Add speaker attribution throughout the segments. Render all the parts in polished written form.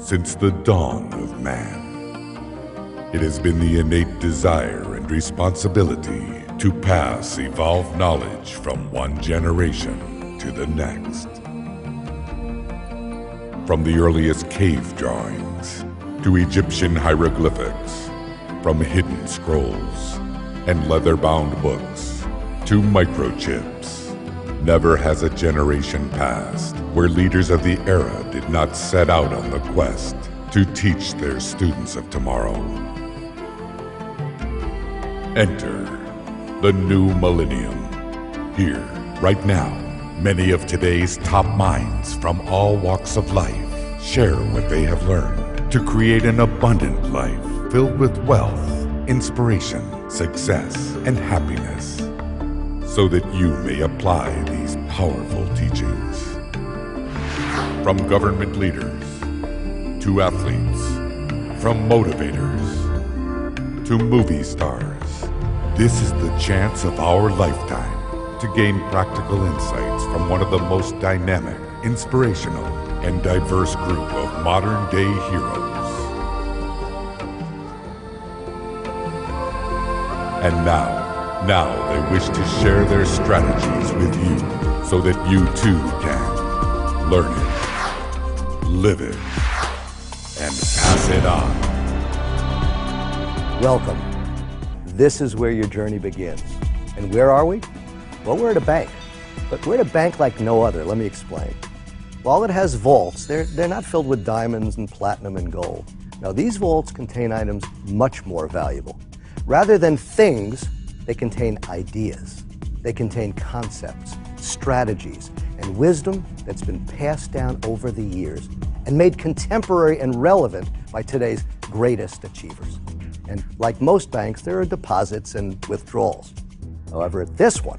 Speaker 1: since the dawn of man. It has been the innate desire and responsibility to pass evolved knowledge from one generation to the next. From the earliest cave drawings to Egyptian hieroglyphics, from hidden scrolls and leather-bound books to microchips, never has a generation passed where leaders of the era did not set out on the quest to teach their students of tomorrow. Enter the new millennium. Here, right now, many of today's top minds from all walks of life share what they have learned to create an abundant life filled with wealth, inspiration, success, and happiness, so that you may apply these powerful teachings. From government leaders to athletes, from motivators to movie stars, this is the chance of our lifetime to gain practical insights from one of the most dynamic, inspirational, and diverse group of modern-day heroes. And now they wish to share their strategies with you so that you too can learn it, live it, and pass it on.
Speaker 2: Welcome. This is where your journey begins. And where are we? Well, we're at a bank. But we're at a bank like no other. Let me explain. While it has vaults, they're not filled with diamonds and platinum and gold. Now, these vaults contain items much more valuable. Rather than things, they contain ideas. They contain concepts, strategies, and wisdom that's been passed down over the years and made contemporary and relevant by today's greatest achievers. And like most banks, there are deposits and withdrawals. However, at this one,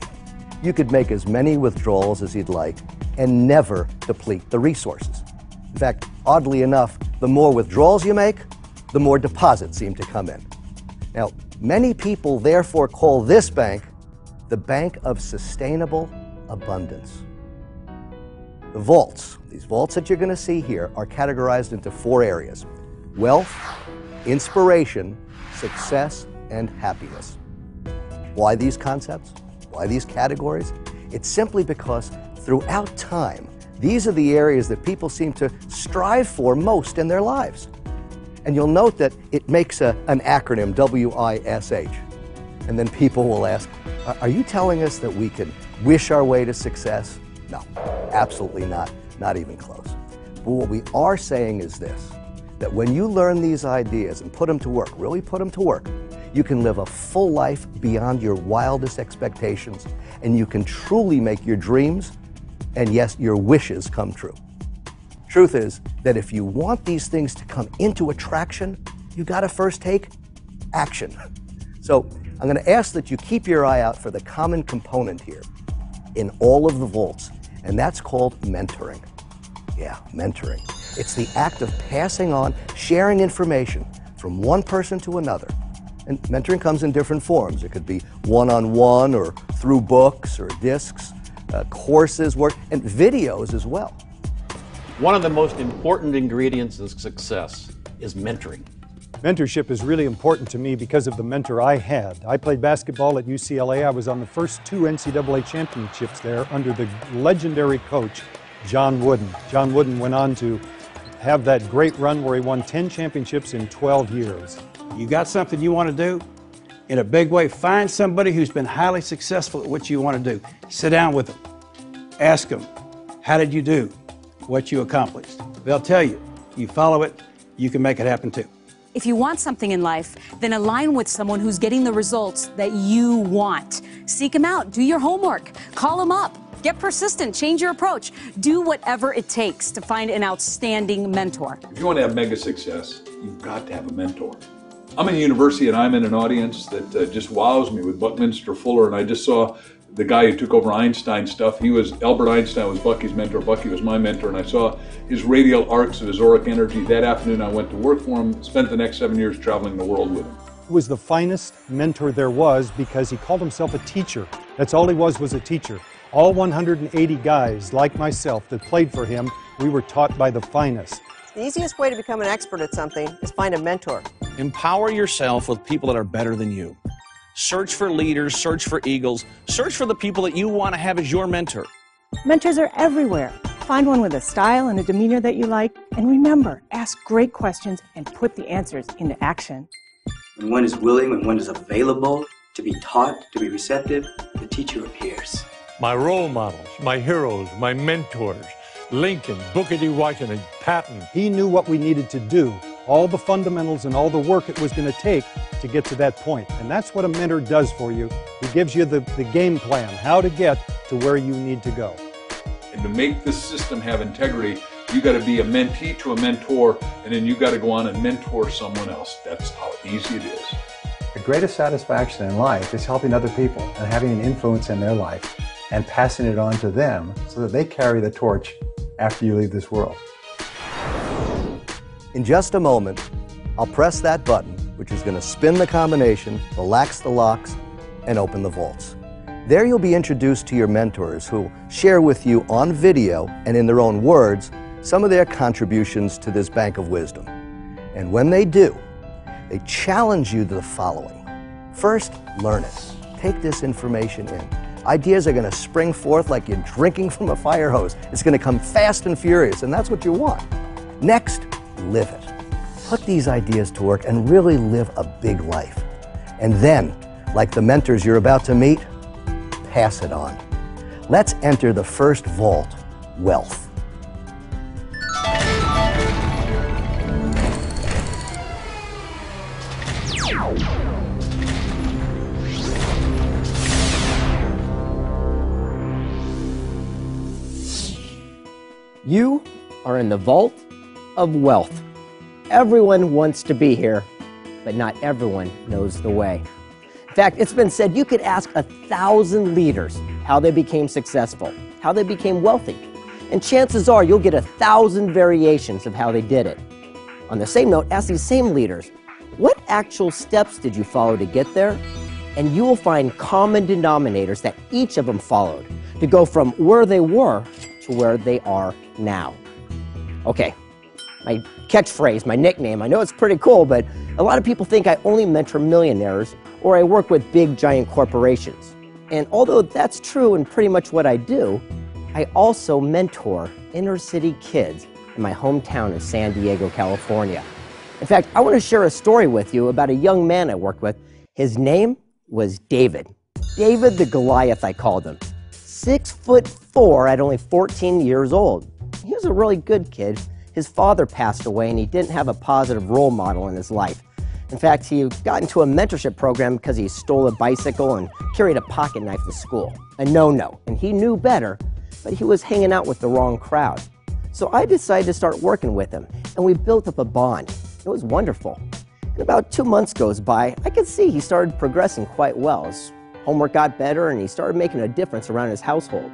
Speaker 2: you could make as many withdrawals as you'd like and never deplete the resources. In fact, oddly enough, the more withdrawals you make, the more deposits seem to come in. Now, many people therefore call this bank the Bank of Sustainable Abundance. The vaults, these vaults that you're going to see here, are categorized into 4 areas: wealth, inspiration, success, and happiness. Why these concepts? Why these categories? It's simply because throughout time, these are the areas that people seem to strive for most in their lives. And you'll note that it makes an acronym, WISH. And then people will ask, are you telling us that we can wish our way to success? No, absolutely not, not even close. But what we are saying is this, that when you learn these ideas and put them to work, really put them to work, you can live a full life beyond your wildest expectations, and you can truly make your dreams and, yes, your wishes come true. Truth is that if you want these things to come into attraction, you got to first take action. So I'm going to ask that you keep your eye out for the common component here in all of the vaults, and that's called mentoring. Yeah, mentoring. It's the act of passing on, sharing information from one person to another. And mentoring comes in different forms. It could be one-on-one or through books or discs, courses, work, and videos as well.
Speaker 3: One of the most important ingredients of success is mentoring.
Speaker 4: Mentorship is really important to me because of the mentor I had. I played basketball at UCLA. I was on the first 2 NCAA championships there under the legendary coach, John Wooden. John Wooden went on to have that great run where he won 10 championships in 12 years.
Speaker 5: You got something you want to do in a big way, find somebody who's been highly successful at what you want to do. Sit down with them. Ask them, how did you do what you accomplished? They'll tell you. You follow it, you can make it happen too.
Speaker 6: If you want something in life, then align with someone who's getting the results that you want. Seek them out, do your homework, call them up, get persistent, change your approach, do whatever it takes to find an outstanding mentor.
Speaker 7: If you want to have mega success, you've got to have a mentor. I'm in a university and I'm in an audience that just wows me with Buckminster Fuller, and I just saw the guy who took over Einstein's stuff. Albert Einstein was Bucky's mentor, Bucky was my mentor, and I saw his radial arcs of his auric energy. That afternoon I went to work for him, spent the next 7 years traveling the world with him.
Speaker 4: He was the finest mentor there was because he called himself a teacher. That's all he was a teacher. All 180 guys like myself that played for him, we were taught by the finest.
Speaker 8: The easiest way to become an expert at something is find a mentor.
Speaker 9: Empower yourself with people that are better than you. Search for leaders, search for eagles, search for the people that you want to have as your mentor.
Speaker 10: Mentors are everywhere. Find one with a style and a demeanor that you like. And remember, ask great questions and put the answers into action.
Speaker 11: When one is willing, when one is available to be taught, to be receptive, the teacher appears.
Speaker 12: My role models, my heroes, my mentors, Lincoln, Booker T. Washington, Patton.
Speaker 4: He knew what we needed to do, all the fundamentals and all the work it was going to take to get to that point. And that's what a mentor does for you. He gives you the game plan, how to get to where you need to go.
Speaker 7: And to make this system have integrity, you got to be a mentee to a mentor, and then you got to go on and mentor someone else. That's how easy it is.
Speaker 13: The greatest satisfaction in life is helping other people and having an influence in their life and passing it on to them so that they carry the torch after you leave this world.
Speaker 2: In just a moment, I'll press that button, which is going to spin the combination, relax the locks, and open the vaults. There you'll be introduced to your mentors who share with you on video and in their own words some of their contributions to this bank of wisdom. And when they do, they challenge you to the following. First, learn it. Take this information in. Ideas are going to spring forth like you're drinking from a fire hose. It's going to come fast and furious, and that's what you want. Next, live it. Put these ideas to work and really live a big life. And then, like the mentors you're about to meet, pass it on. Let's enter the first vault, wealth.
Speaker 14: You are in the vault of wealth. Everyone wants to be here, but not everyone knows the way. In fact, it's been said you could ask 1,000 leaders how they became successful, how they became wealthy, and chances are you'll get 1,000 variations of how they did it. On the same note, ask these same leaders, what actual steps did you follow to get there? And you will find common denominators that each of them followed to go from where they were to where they are now. Okay, my catchphrase, my nickname, I know it's pretty cool, but a lot of people think I only mentor millionaires or I work with big giant corporations. And although that's true and pretty much what I do, I also mentor inner city kids in my hometown of San Diego, California. In fact, I want to share a story with you about a young man I worked with. His name was David. David the Goliath, I called him. 6'4" at only 14 years old. He was a really good kid. His father passed away and he didn't have a positive role model in his life. In fact, he got into a mentorship program because he stole a bicycle and carried a pocket knife to school. A no-no, and he knew better, but he was hanging out with the wrong crowd. So I decided to start working with him, and we built up a bond. It was wonderful. And about 2 months goes by, I could see he started progressing quite well. His homework got better, and he started making a difference around his household.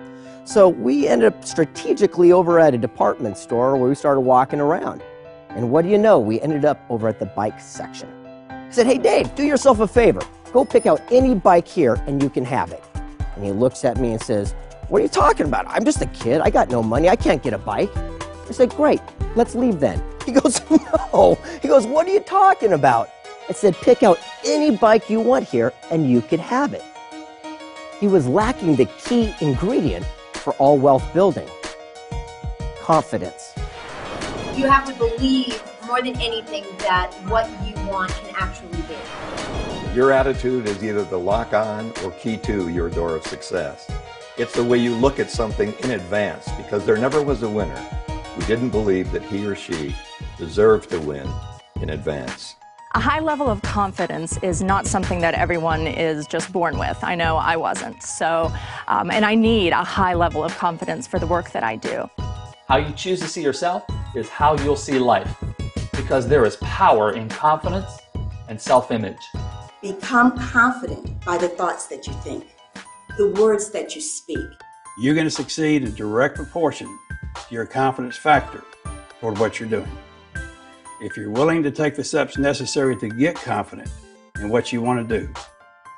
Speaker 14: So we ended up strategically over at a department store where we started walking around. And what do you know? We ended up over at the bike section. I said, hey, Dave, do yourself a favor. Go pick out any bike here and you can have it. And he looks at me and says, what are you talking about? I'm just a kid. I got no money. I can't get a bike. I said, great. Let's leave then. He goes, no. He goes, what are you talking about? I said, pick out any bike you want here and you can have it. He was lacking the key ingredient for all wealth building: confidence.
Speaker 15: You have to believe more than anything that what you want can actually be.
Speaker 16: Your attitude is either the lock on or key to your door of success. It's the way you look at something in advance, because there never was a winner who didn't believe that he or she deserved to win in advance.
Speaker 17: A high level of confidence is not something that everyone is just born with. I know I wasn't. So, and I need a high level of confidence for the work that I do.
Speaker 18: How you choose to see yourself is how you'll see life, because there is power in confidence and self-image.
Speaker 19: Become confident by the thoughts that you think, the words that you speak.
Speaker 5: You're going to succeed in direct proportion to your confidence factor toward what you're doing. If you're willing to take the steps necessary to get confident in what you want to do,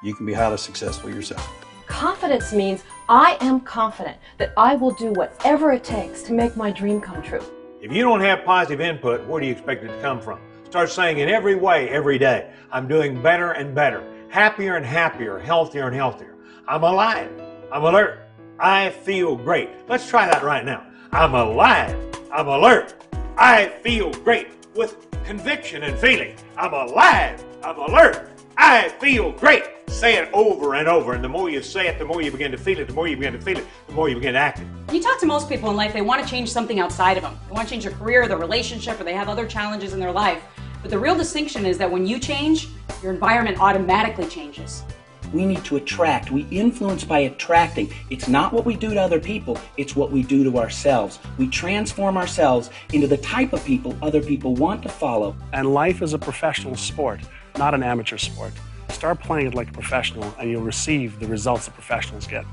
Speaker 5: you can be highly successful yourself.
Speaker 20: Confidence means I am confident that I will do whatever it takes to make my dream come true. If you don't have positive input, where do you expect it to come from? Start saying in every way, every day, I'm doing better and better, happier and happier, healthier and healthier. I'm alive. I'm alert. I feel great. Let's try that right now. I'm alive. I'm alert. I feel great with conviction and feeling. I'm alive. I'm alert. I feel great. Say it over and over, and the more you say it, the more you begin to feel it, the more you begin to feel it, the more you begin to act it.
Speaker 21: You talk to most people in life, they want to change something outside of them. They want to change their career, their relationship, or they have other challenges in their life. But the real distinction is that when you change, your environment automatically changes.
Speaker 22: We need to attract. We influence by attracting. It's not what we do to other people, it's what we do to ourselves. We transform ourselves into the type of people other people want to follow.
Speaker 23: And life is a professional sport, not an amateur sport. Start playing it like a professional and you'll receive the results that professionals get.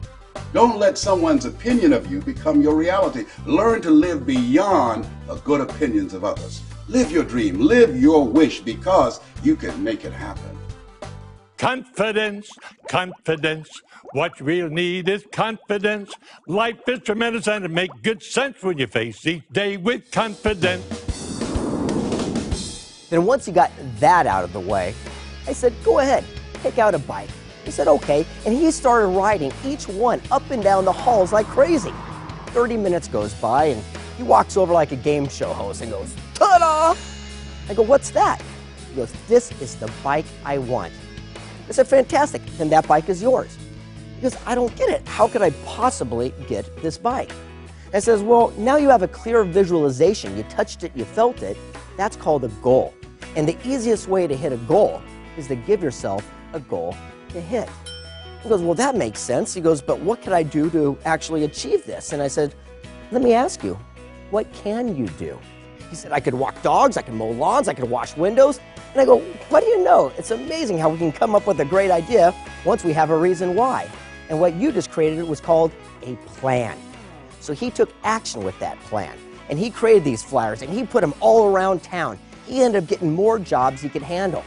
Speaker 24: Don't let someone's opinion of you become your reality. Learn to live beyond the good opinions of others. Live your dream, live your wish, because you can make it happen.
Speaker 12: Confidence, confidence. What you really need is confidence. Life is tremendous and it makes good sense when you face each day with confidence.
Speaker 14: Then once he got that out of the way, I said, go ahead, pick out a bike. He said, okay, and he started riding each one up and down the halls like crazy. 30 minutes goes by, and he walks over like a game show host and goes, ta-da! I go, what's that? He goes, this is the bike I want. I said, fantastic, then that bike is yours. He goes, I don't get it. How could I possibly get this bike? I says, well, now you have a clear visualization. You touched it, you felt it. That's called a goal. And the easiest way to hit a goal is to give yourself a goal to hit. He goes, well, that makes sense. He goes, but what can I do to actually achieve this? And I said, let me ask you, what can you do? He said, I could walk dogs, I could mow lawns, I could wash windows. And I go, what do you know? It's amazing how we can come up with a great idea once we have a reason why. And what you just created was called a plan. So he took action with that plan. And he created these flyers, and he put them all around town. He ended up getting more jobs he could handle.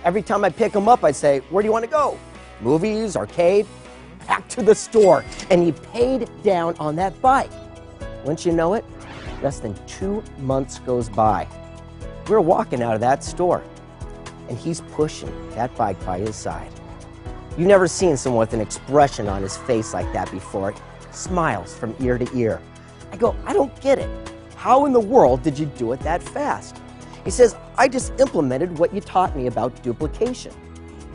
Speaker 14: Every time I pick him up, I'd say, where do you want to go? Movies, arcade, back to the store. And he paid down on that bike. Once you know it, less than 2 months goes by. We're walking out of that store, and he's pushing that bike by his side. You've never seen someone with an expression on his face like that before. Smiles from ear to ear. I go, I don't get it. How in the world did you do it that fast? He says, I just implemented what you taught me about duplication.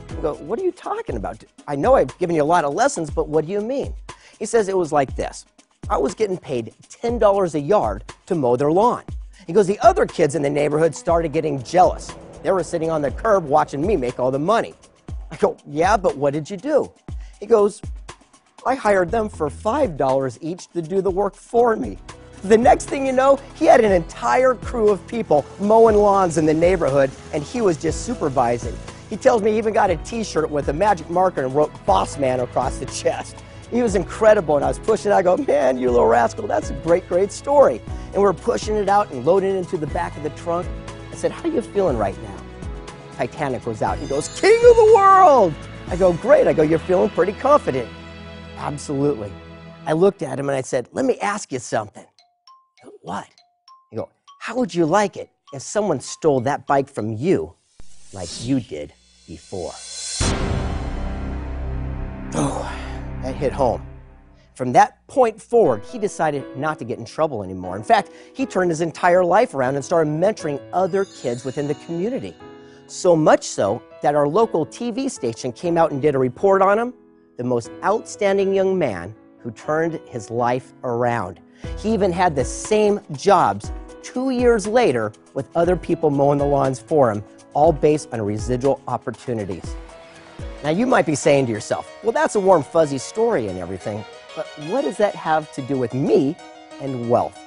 Speaker 14: I go, what are you talking about? I know I've given you a lot of lessons, but what do you mean? He says it was like this. I was getting paid $10 a yard to mow their lawn. He goes, the other kids in the neighborhood started getting jealous. They were sitting on the curb watching me make all the money. I go, yeah, but what did you do? He goes, I hired them for $5 each to do the work for me. The next thing you know, he had an entire crew of people mowing lawns in the neighborhood, and he was just supervising. He tells me he even got a t-shirt with a magic marker and wrote Boss Man across the chest. He was incredible, and I was pushing it. I go, man, you little rascal, that's a great, great story. And we're pushing it out and loading it into the back of the trunk. I said, how are you feeling right now? Titanic goes out. He goes, king of the world! I go, great. I go, you're feeling pretty confident. Absolutely. I looked at him and I said, let me ask you something. He goes, what? I go, how would you like it if someone stole that bike from you like you did before? Oh, that hit home. From that point forward, he decided not to get in trouble anymore. In fact, he turned his entire life around and started mentoring other kids within the community. So much so that our local TV station came out and did a report on him, the most outstanding young man who turned his life around. He even had the same jobs 2 years later with other people mowing the lawns for him, all based on residual opportunities. Now you might be saying to yourself, well, that's a warm, fuzzy story and everything, but what does that have to do with me and wealth?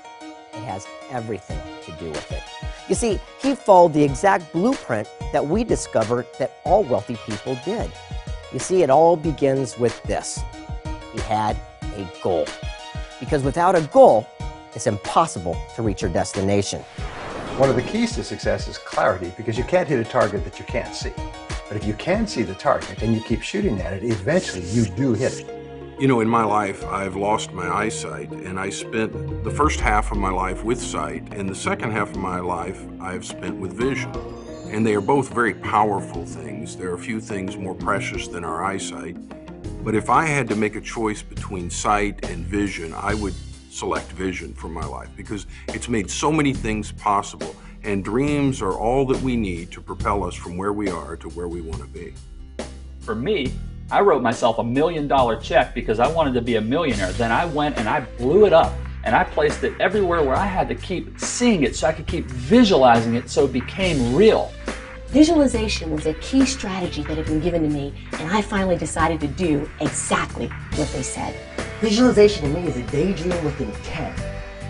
Speaker 14: It has everything to do with it. You see, he followed the exact blueprint that we discovered that all wealthy people did. You see, it all begins with this. He had a goal. Because without a goal, it's impossible to reach your destination.
Speaker 13: One of the keys to success is clarity, because you can't hit a target that you can't see. But if you can see the target and you keep shooting at it, eventually you do hit it.
Speaker 1: You know, in my life, I've lost my eyesight, and I spent the first half of my life with sight, and the second half of my life I've spent with vision. And they are both very powerful things. There are few things more precious than our eyesight. But if I had to make a choice between sight and vision, I would select vision for my life because it's made so many things possible, and dreams are all that we need to propel us from where we are to where we want to be.
Speaker 18: For me, I wrote myself $1 million check because I wanted to be a millionaire. Then I went and I blew it up and I placed it everywhere where I had to keep seeing it so I could keep visualizing it so it became real.
Speaker 3: Visualization was a key strategy that had been given to me, and I finally decided to do exactly what they said.
Speaker 6: Visualization to me is a daydream with intent.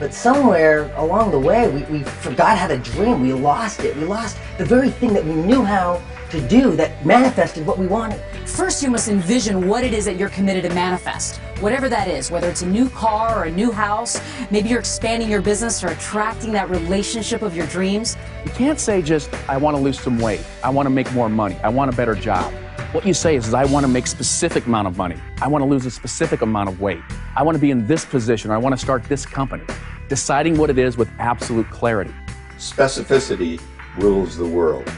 Speaker 6: But somewhere along the way, we forgot how to dream. We lost it. We lost the very thing that we knew how to do that manifested what we wanted.
Speaker 8: First, you must envision what it is that you're committed to manifest. Whatever that is, whether it's a new car or a new house, maybe you're expanding your business or attracting that relationship of your dreams.
Speaker 25: You can't say just, I want to lose some weight, I want to make more money, I want a better job. What you say is I want to make a specific amount of money, I want to lose a specific amount of weight, I want to be in this position, or I want to start this company. Deciding what it is with absolute clarity.
Speaker 16: Specificity rules the world.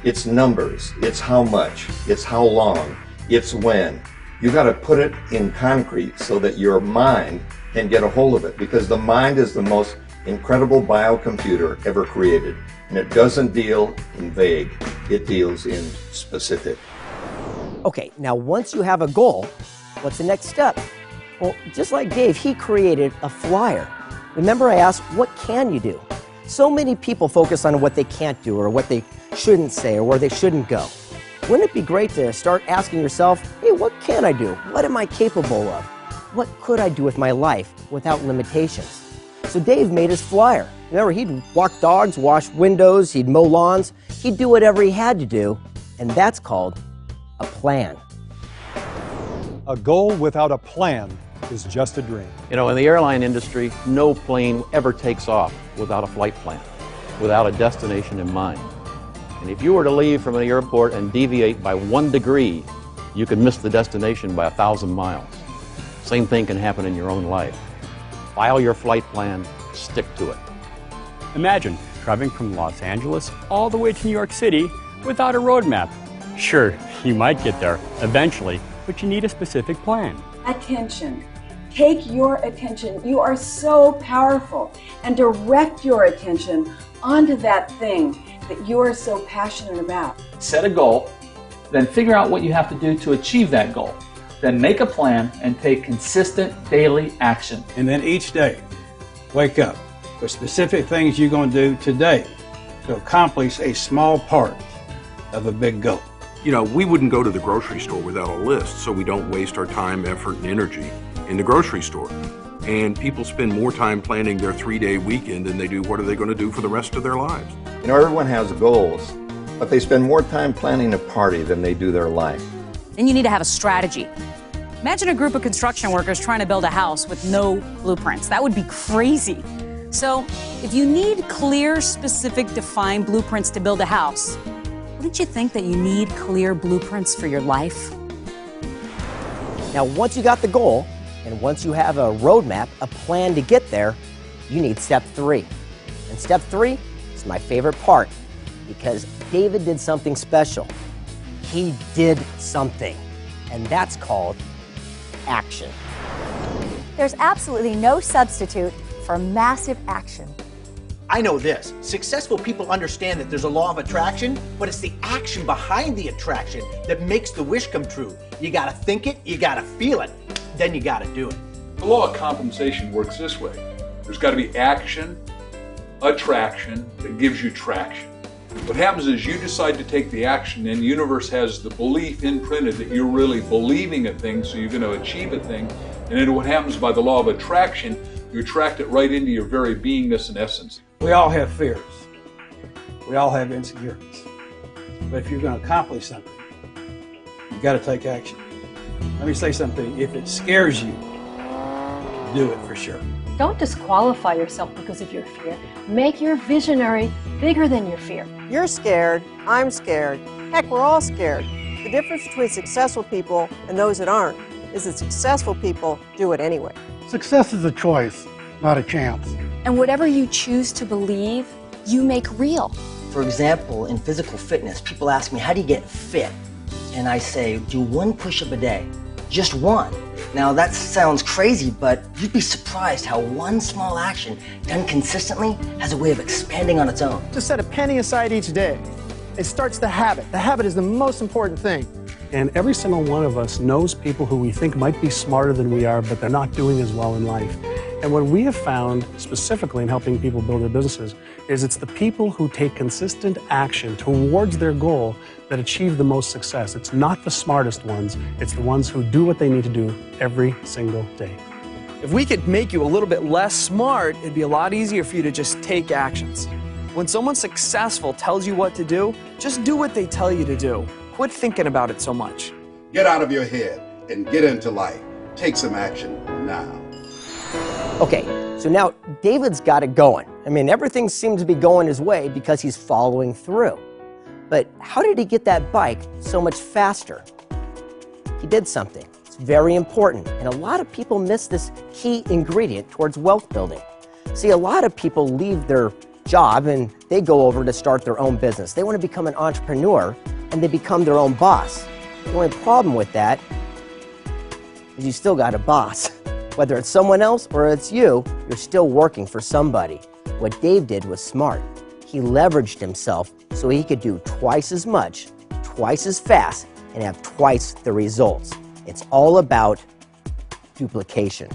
Speaker 16: It's numbers, it's how much, it's how long, it's when. You got to put it in concrete so that your mind can get a hold of it, because the mind is the most incredible biocomputer ever created. And it doesn't deal in vague, it deals in specific.
Speaker 14: Okay, now once you have a goal, what's the next step? Well, just like Dave, he created a flyer. Remember I asked, what can you do? So many people focus on what they can't do or what they shouldn't say or where they shouldn't go. Wouldn't it be great to start asking yourself, hey, what can I do? What am I capable of? What could I do with my life without limitations? So Dave made his flyer. Remember, he'd walk dogs, wash windows, he'd mow lawns. He'd do whatever he had to do, and that's called a plan.
Speaker 4: A goal without a plan is just a dream.
Speaker 26: You know, in the airline industry, no plane ever takes off without a flight plan, without a destination in mind. And if you were to leave from an airport and deviate by 1 degree, you could miss the destination by 1,000 miles. Same thing can happen in your own life. File your flight plan, stick to it.
Speaker 27: Imagine driving from Los Angeles all the way to New York City without a road map. Sure, you might get there eventually, but you need a specific plan.
Speaker 28: Attention. Take your attention. You are so powerful, and direct your attention onto that thing that you are so passionate about.
Speaker 18: Set a goal, then figure out what you have to do to achieve that goal. Then make a plan and take consistent daily action.
Speaker 5: And then each day, wake up with specific things you're going to do today to accomplish a small part of a big goal.
Speaker 1: You know, we wouldn't go to the grocery store without a list, so we don't waste our time, effort, and energy in the grocery store. And people spend more time planning their 3-day weekend than they do what are they going to do for the rest of their lives.
Speaker 16: You know, everyone has goals, but they spend more time planning a party than they do their life.
Speaker 8: Then you need to have a strategy. Imagine a group of construction workers trying to build a house with no blueprints. That would be crazy. So if you need clear, specific, defined blueprints to build a house, wouldn't you think that you need clear blueprints for your life?
Speaker 14: Now, once you got the goal, and once you have a roadmap, a plan to get there, you need step 3. And step 3 is my favorite part, because David did something special. He did something, and that's called action.
Speaker 29: There's absolutely no substitute for massive action.
Speaker 22: I know this. Successful people understand that there's a law of attraction, but it's the action behind the attraction that makes the wish come true. You gotta think it, you gotta feel it, then you gotta do it.
Speaker 7: The law of compensation works this way. There's got to be action, attraction that gives you traction. What happens is you decide to take the action, and the universe has the belief imprinted that you're really believing a thing, so you're going to achieve a thing. And then what happens by the law of attraction, you attract it right into your very beingness and essence.
Speaker 5: We all have fears. We all have insecurities. But if you're going to accomplish something, you got to take action. Let me say something. If it scares you, do it for sure.
Speaker 3: Don't disqualify yourself because of your fear. Make your visionary bigger than your fear.
Speaker 30: You're scared. I'm scared. Heck, we're all scared. The difference between successful people and those that aren't
Speaker 2: is that successful people do it anyway.
Speaker 23: Success is a choice, not a chance.
Speaker 9: And whatever you choose to believe, you make real.
Speaker 6: For example, in physical fitness, people ask me, how do you get fit? And I say, do 1 push-up a day. Just 1. Now that sounds crazy, but you'd be surprised how 1 small action done consistently has a way of expanding on its own.
Speaker 2: Just set a penny aside each day. It starts the habit. The habit is the most important thing.
Speaker 23: And every single one of us knows people who we think might be smarter than we are, but they're not doing as well in life. And what we have found, specifically in helping people build their businesses, is it's the people who take consistent action towards their goal that achieve the most success. It's not the smartest ones, it's the ones who do what they need to do every single day.
Speaker 10: If we could make you a little bit less smart, it'd be a lot easier for you to just take actions. When someone successful tells you what to do, just do what they tell you to do. Quit thinking about it so much.
Speaker 24: Get out of your head and get into life. Take some action now.
Speaker 14: Okay, so now David's got it going. I mean, everything seems to be going his way because he's following through. But how did he get that bike so much faster? He did something. It's very important, and a lot of people miss this key ingredient towards wealth building. See, a lot of people leave their job and they go over to start their own business. They want to become an entrepreneur and they become their own boss. The only problem with that is you still got a boss. Whether it's someone else or it's you, you're still working for somebody. What Dave did was smart. He leveraged himself so he could do twice as much, twice as fast, and have twice the results. It's all about duplication.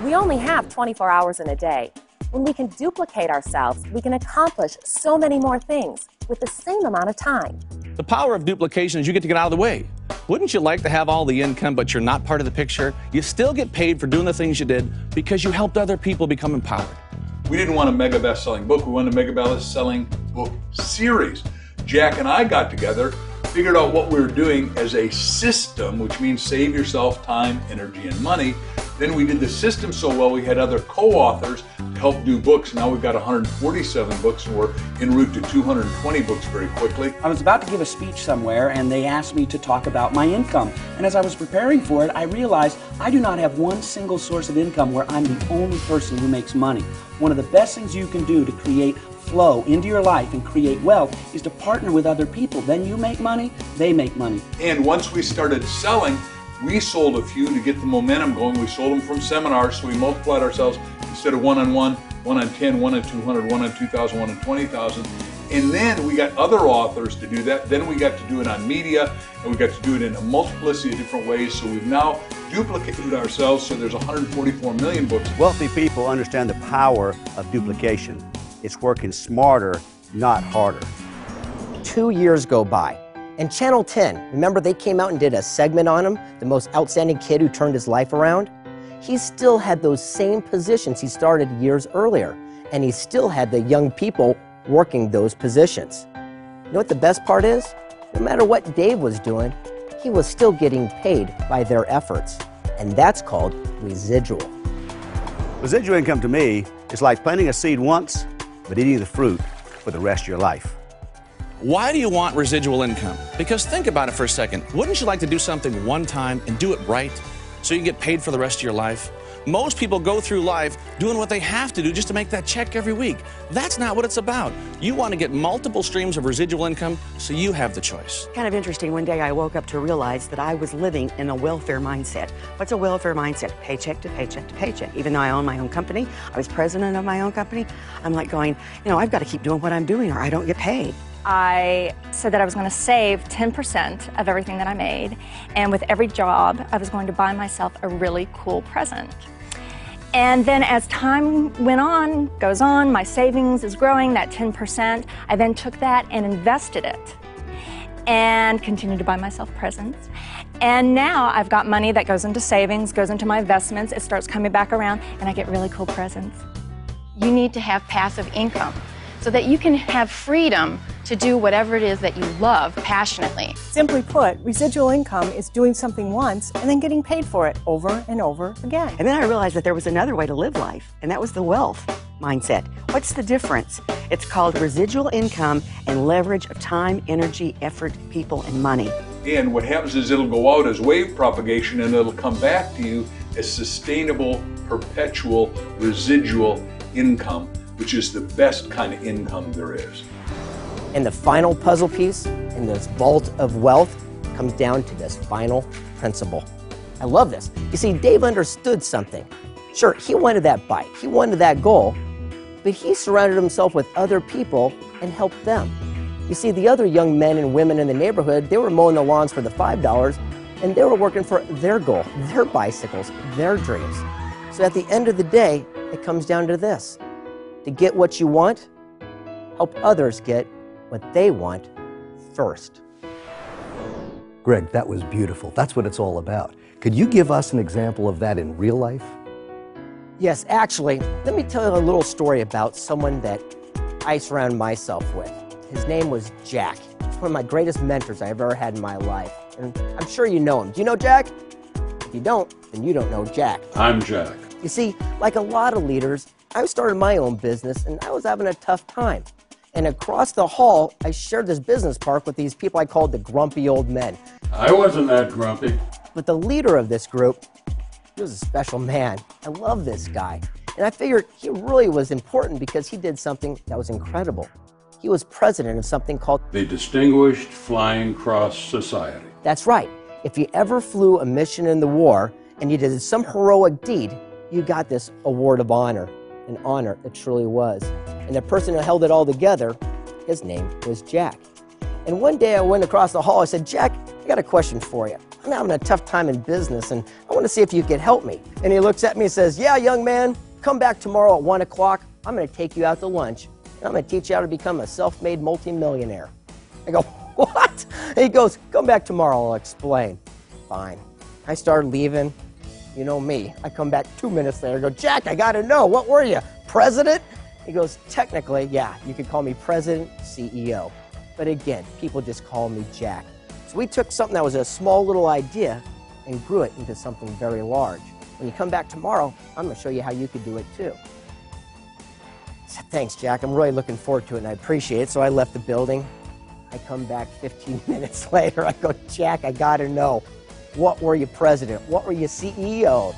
Speaker 11: We only have 24 hours in a day. When we can duplicate ourselves, we can accomplish so many more things with the same amount of time.
Speaker 25: The power of duplication is you get to get out of the way. Wouldn't you like to have all the income, but you're not part of the picture? You still get paid for doing the things you did because you helped other people become empowered.
Speaker 7: We didn't want a mega best-selling book. We wanted a mega best-selling book series. Jack and I got together, figured out what we were doing as a system, which means save yourself time, energy, and money. Then we did the system so well, we had other co-authors to help do books. Now we've got 147 books, and we're en route to 220 books very quickly.
Speaker 15: I was about to give a speech somewhere, and they asked me to talk about my income. And as I was preparing for it, I realized I do not have one single source of income where I'm the only person who makes money. One of the best things you can do to create flow into your life and create wealth is to partner with other people. Then you make money, they make money.
Speaker 7: And once we started selling, we sold a few to get the momentum going. We sold them from seminars, so we multiplied ourselves instead of 1-on-1, 1-on-10, 1-on-200, 1-on-2,000, 1-on-20,000. And then we got other authors to do that. Then we got to do it on media, and we got to do it in a multiplicity of different ways. So we've now duplicated ourselves, so there's 144 million books.
Speaker 17: Wealthy people understand the power of duplication. It's working smarter, not harder.
Speaker 14: 2 years go by. And Channel 10, remember they came out and did a segment on him, the most outstanding kid who turned his life around? He still had those same positions he started years earlier, and he still had the young people working those positions. You know what the best part is? No matter what Dave was doing, he was still getting paid by their efforts, and that's called residual.
Speaker 17: Residual income to me is like planting a seed once, but eating the fruit for the rest of your life.
Speaker 25: Why do you want residual income? Because think about it for a second. Wouldn't you like to do something one time and do it right so you can get paid for the rest of your life? Most people go through life doing what they have to do just to make that check every week. That's not what it's about. You want to get multiple streams of residual income so you have the choice.
Speaker 19: Kind of interesting, one day I woke up to realize that I was living in a welfare mindset. What's a welfare mindset? Paycheck to paycheck to paycheck. Even though I own my own company, I was president of my own company, I'm like going, you know, I've got to keep doing what I'm doing or I don't get paid.
Speaker 9: I said that I was going to save 10% of everything that I made, and with every job, I was going to buy myself a really cool present. And then as time goes on, my savings is growing, that 10%. I then took that and invested it and continued to buy myself presents. And now I've got money that goes into savings, goes into my investments, it starts coming back around, and I get really cool presents.
Speaker 20: You need to have passive income so that you can have freedom to do whatever it is that you love passionately.
Speaker 2: Simply put, residual income is doing something once and then getting paid for it over and over again.
Speaker 19: And then I realized that there was another way to live life, and that was the wealth mindset. What's the difference? It's called residual income and leverage of time, energy, effort, people, and money.
Speaker 7: And what happens is it'll go out as wave propagation and it'll come back to you as sustainable, perpetual, residual income, which is the best kind of income there is.
Speaker 14: And the final puzzle piece in this vault of wealth comes down to this final principle. I love this. You see, Dave understood something. Sure, he wanted that bike, he wanted that goal, but he surrounded himself with other people and helped them. You see, the other young men and women in the neighborhood, they were mowing the lawns for the $5, and they were working for their goal, their bicycles, their dreams. So at the end of the day, it comes down to this. To get what you want, help others get what they want first.
Speaker 1: Greg, that was beautiful. That's what it's all about. Could you give us an example of that in real life?
Speaker 14: Yes, actually, let me tell you a little story about someone that I surround myself with. His name was Jack. He's one of my greatest mentors I've ever had in my life. And I'm sure you know him. Do you know Jack? If you don't, then you don't know Jack.
Speaker 4: I'm Jack.
Speaker 14: You see, like a lot of leaders, I started my own business and I was having a tough time. And across the hall, I shared this business park with these people I called the grumpy old men.
Speaker 4: I wasn't that grumpy.
Speaker 14: But the leader of this group, he was a special man. I love this guy. And I figured he really was important because he did something that was incredible. He was president of something called
Speaker 4: the Distinguished Flying Cross Society.
Speaker 14: That's right. If you ever flew a mission in the war and you did some heroic deed, you got this award of honor. An honor it truly was. And the person who held it all together, his name was Jack. And one day I went across the hall, I said, Jack, I got a question for you. I'm having a tough time in business and I want to see if you could help me. And he looks at me and says, yeah, young man, come back tomorrow at 1 o'clock. I'm going to take you out to lunch and I'm going to teach you how to become a self-made multimillionaire. I go, what? And he goes, come back tomorrow, I'll explain. Fine. I started leaving. You know me. I come back 2 minutes later, I go, Jack, I got to know, what were you, president? He goes, technically, yeah, you could call me president, CEO. But again, people just call me Jack. So we took something that was a small little idea and grew it into something very large. When you come back tomorrow, I'm going to show you how you could do it too. I said, thanks, Jack. I'm really looking forward to it and I appreciate it. So I left the building. I come back 15 minutes later. I go, Jack, I got to know. What were you president? What were you CEO?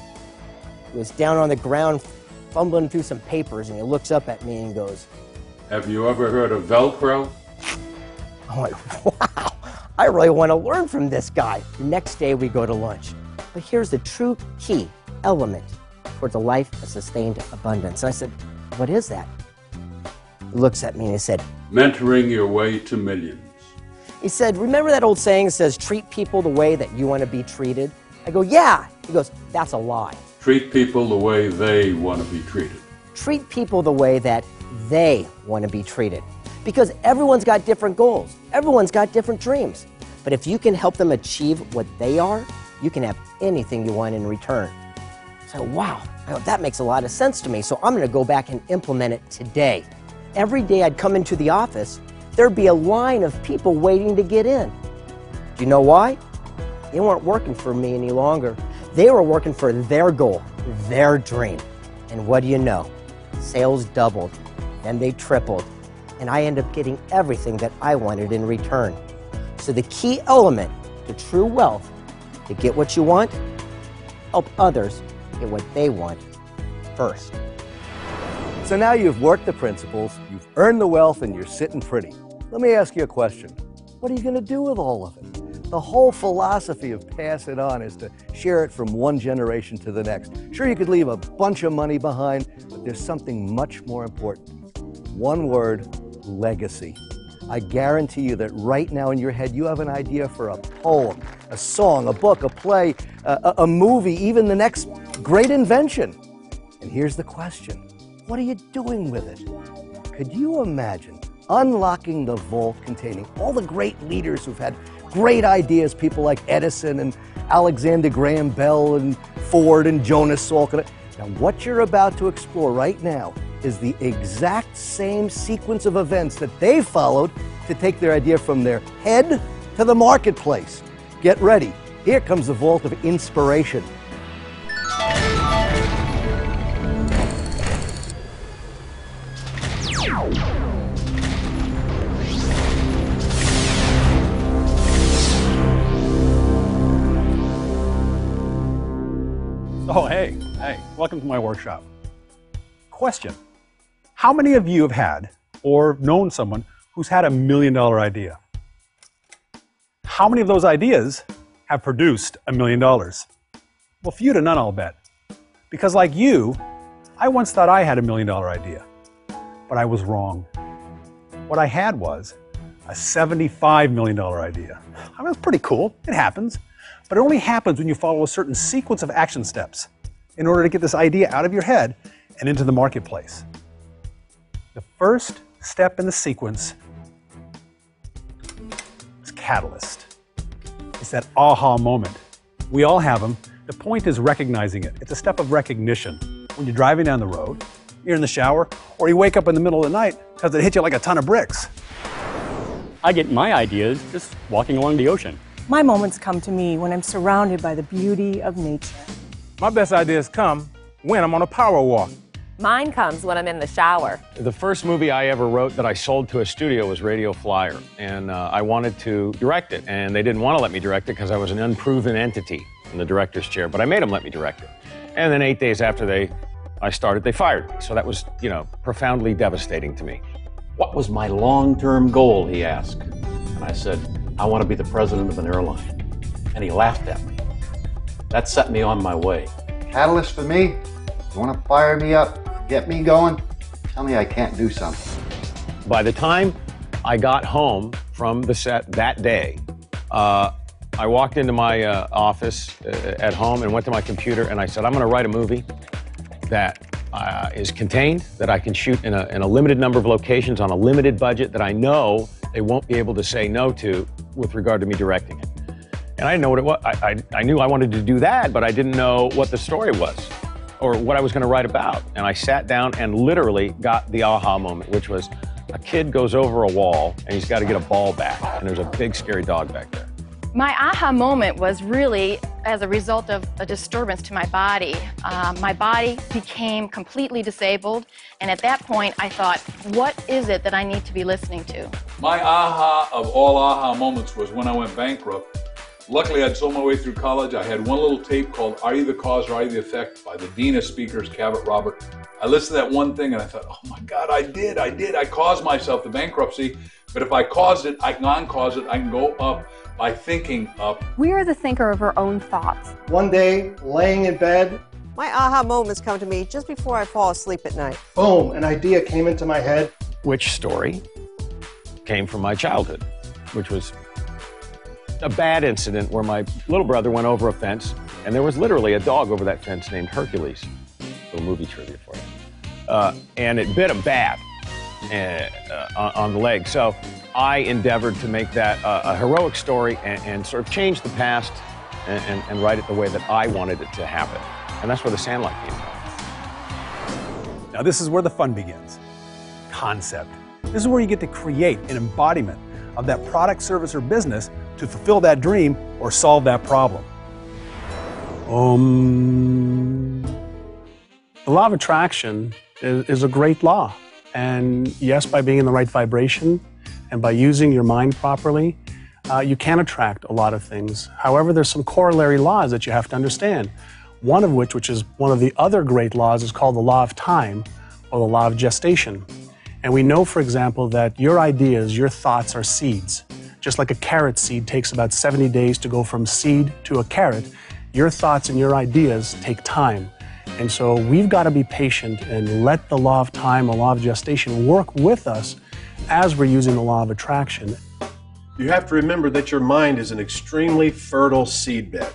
Speaker 14: He was down on the ground fumbling through some papers and he looks up at me and goes,
Speaker 4: have you ever heard of Velcro?
Speaker 14: I'm like, wow, I really want to learn from this guy. The next day we go to lunch. But here's the true key element towards a life of sustained abundance. And I said, what is that? He looks at me and he said,
Speaker 4: mentoring your way to millions.
Speaker 14: He said, remember that old saying that says, treat people the way that you want to be treated? I go, yeah. He goes, that's a lie.
Speaker 4: Treat people the way they want to be treated.
Speaker 14: Treat people the way that they want to be treated. Because everyone's got different goals. Everyone's got different dreams. But if you can help them achieve what they are, you can have anything you want in return. So, wow, that makes a lot of sense to me. So I'm going to go back and implement it today. Every day I'd come into the office, there'd be a line of people waiting to get in. Do you know why? They weren't working for me any longer. They were working for their goal, their dream. And what do you know? Sales doubled, then they tripled. And I ended up getting everything that I wanted in return. So the key element to true wealth, to get what you want, help others get what they want first.
Speaker 1: So now you've worked the principles, you've earned the wealth, and you're sitting pretty. Let me ask you a question. What are you going to do with all of it? The whole philosophy of pass it on is to share it from one generation to the next. Sure, you could leave a bunch of money behind, but there's something much more important. One word, legacy. I guarantee you that right now in your head you have an idea for a poem, a song, a book, a play, a movie, even the next great invention. And here's the question. What are you doing with it? Could you imagine unlocking the vault containing all the great leaders who've had great ideas, people like Edison and Alexander Graham Bell and Ford and Jonas Salk? Now what you're about to explore right now is the exact same sequence of events that they followed to take their idea from their head to the marketplace. Get ready. Here comes the vault of inspiration.
Speaker 8: Oh, hey, welcome to my workshop. Question: how many of you have had or known someone who's had $1 million idea? How many of those ideas have produced $1 million? Well, few to none, I'll bet. Because like you, I once thought I had $1 million idea, but I was wrong. What I had was a $75 million idea. I mean, it's pretty cool, it happens, but it only happens when you follow a certain sequence of action steps in order to get this idea out of your head and into the marketplace. The first step in the sequence is catalyst. It's that aha moment. We all have them. The point is recognizing it. It's a step of recognition. When you're driving down the road, you're in the shower, or you wake up in the middle of the night because it hit you like a ton of bricks.
Speaker 12: I get my ideas just walking along the ocean.
Speaker 2: My moments come to me when I'm surrounded by the beauty of nature.
Speaker 13: My best ideas come when I'm on a power walk.
Speaker 11: Mine comes when I'm in the shower.
Speaker 16: The first movie I ever wrote that I sold to a studio was Radio Flyer, and I wanted to direct it, and they didn't want to let me direct it because I was an unproven entity in the director's chair, but I made them let me direct it. And then 8 days after I started, they fired me. So that was, profoundly devastating to me.
Speaker 18: What was my long-term goal, he asked. And I said, I want to be the president of an airline. And he laughed at me. That set me on my way.
Speaker 21: Catalyst for me, you want to fire me up, get me going, tell me I can't do something.
Speaker 16: By the time I got home from the set that day, I walked into my office at home and went to my computer and I said, I'm going to write a movie that is contained, that I can shoot in a limited number of locations on a limited budget that I know they won't be able to say no to with regard to me directing it. And I didn't know what it was. I knew I wanted to do that, but I didn't know what the story was or what I was going to write about. And I sat down and literally got the aha moment, which was a kid goes over a wall and he's got to get a ball back. And there's a big scary dog back there.
Speaker 20: My aha moment was really as a result of a disturbance to my body. My body became completely disabled, and at that point I thought, what is it that I need to be listening to?
Speaker 7: My aha of all aha moments was when I went bankrupt. Luckily, I'd sold my way through college. I had one little tape called Are You the Cause or Are You the Effect by the Dean of Speakers, Cabot Robert. I listened to that one thing and I thought, oh my God, I did. I caused myself the bankruptcy. But if I caused it, I can uncause it. I can go up by thinking up.
Speaker 26: We are the thinker of our own thoughts.
Speaker 27: One day, laying in bed,
Speaker 28: my aha moments come to me just before I fall asleep at night.
Speaker 27: Boom, an idea came into my head.
Speaker 16: Which story came from my childhood, which was a bad incident where my little brother went over a fence and there was literally a dog over that fence named Hercules. A little movie trivia for you. And it bit him bad on the leg. So I endeavored to make that a heroic story and sort of change the past and write it the way that I wanted it to happen. And that's where the Sandlot came from.
Speaker 8: Now this is where the fun begins. Concept. This is where you get to create an embodiment of that product, service, or business to fulfill that dream or solve that problem.
Speaker 23: The law of attraction is a great law. And yes, by being in the right vibration and by using your mind properly, you can attract a lot of things. However, there's some corollary laws that you have to understand. One of which is one of the other great laws, is called the law of time or the law of gestation. And we know, for example, that your ideas, your thoughts are seeds. Just like a carrot seed takes about 70 days to go from seed to a carrot, your thoughts and your ideas take time. And so we've got to be patient and let the law of time or law of gestation work with us as we're using the law of attraction.
Speaker 30: You have to remember that your mind is an extremely fertile seedbed.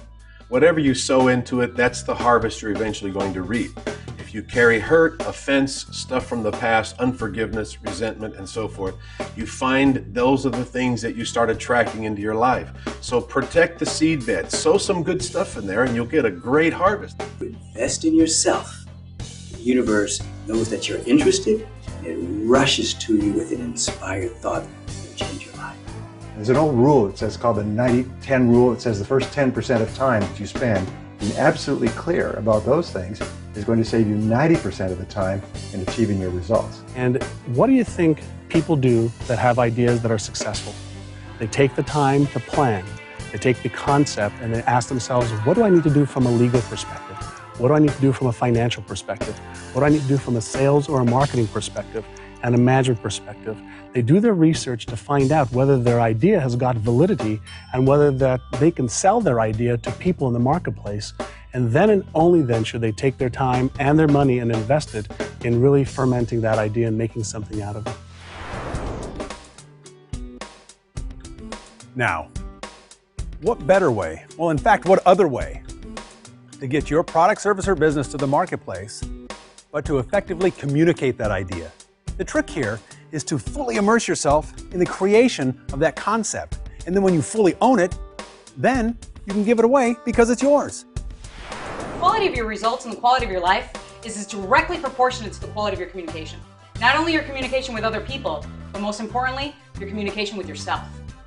Speaker 30: Whatever you sow into it, that's the harvest you're eventually going to reap. If you carry hurt, offense, stuff from the past, unforgiveness, resentment, and so forth, you find those are the things that you start attracting into your life. So protect the seedbed, sow some good stuff in there, and you'll get a great harvest.
Speaker 31: Invest in yourself. The universe knows that you're interested, and it rushes to you with an inspired thought that will change your life.
Speaker 32: There's an old rule, it says called the 90-10 rule. It says the first 10% of time that you spend being absolutely clear about those things is going to save you 90% of the time in achieving your results.
Speaker 23: And what do you think people do that have ideas that are successful? They take the time to plan. They take the concept and they ask themselves, what do I need to do from a legal perspective? What do I need to do from a financial perspective? What do I need to do from a sales or a marketing perspective and a management perspective? They do their research to find out whether their idea has got validity and whether that they can sell their idea to people in the marketplace. And then and only then should they take their time and their money and invest it in really fermenting that idea and making something out of it.
Speaker 8: Now, what better way, well, in fact, what other way to get your product, service, or business to the marketplace, but to effectively communicate that idea? The trick here is to fully immerse yourself in the creation of that concept. And then when you fully own it, then you can give it away because it's yours.
Speaker 3: The quality of your results and the quality of your life is directly proportionate to the quality of your communication. Not only your communication with other people, but most importantly, your communication with yourself.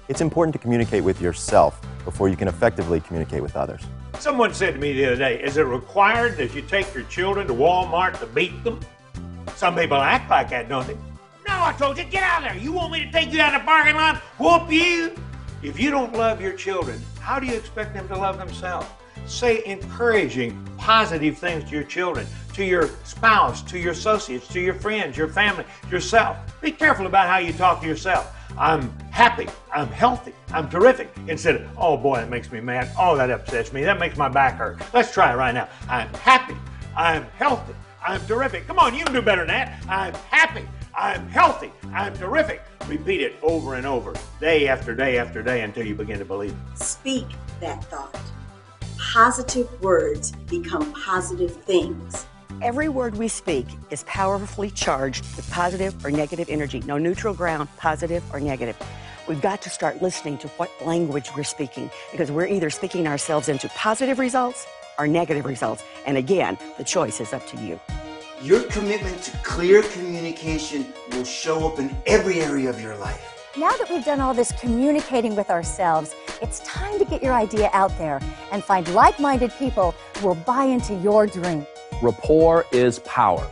Speaker 5: It's important to communicate with yourself before you can effectively communicate with others.
Speaker 6: Someone said to me the other day, is it required that you take your children to Walmart to beat them? Some people act like that, don't they? No, I told you, get out of there. You want me to take you out of the parking lot? Whoop you? If you don't love your children, how do you expect them to love themselves? Say encouraging, positive things to your children, to your spouse, to your associates, to your friends, your family, yourself. Be careful about how you talk to yourself. I'm happy, I'm healthy, I'm terrific. Instead of, oh boy, that makes me mad. Oh, that upsets me. That makes my back hurt. Let's try it right now. I'm happy, I'm healthy, I'm terrific. Come on, you can do better than that. I'm happy, I'm healthy, I'm terrific. Repeat it over and over, day after day after day until you begin to believe it.
Speaker 9: Speak that thought. Positive words become positive things.
Speaker 10: Every word we speak is powerfully charged with positive or negative energy. No neutral ground, positive or negative. We've got to start listening to what language we're speaking, because we're either speaking ourselves into positive results or negative results. And again, the choice is up to you.
Speaker 15: Your commitment to clear communication will show up in every area of your life.
Speaker 17: Now that we've done all this communicating with ourselves, it's time to get your idea out there and find like-minded people who will buy into your dream.
Speaker 19: Rapport is power.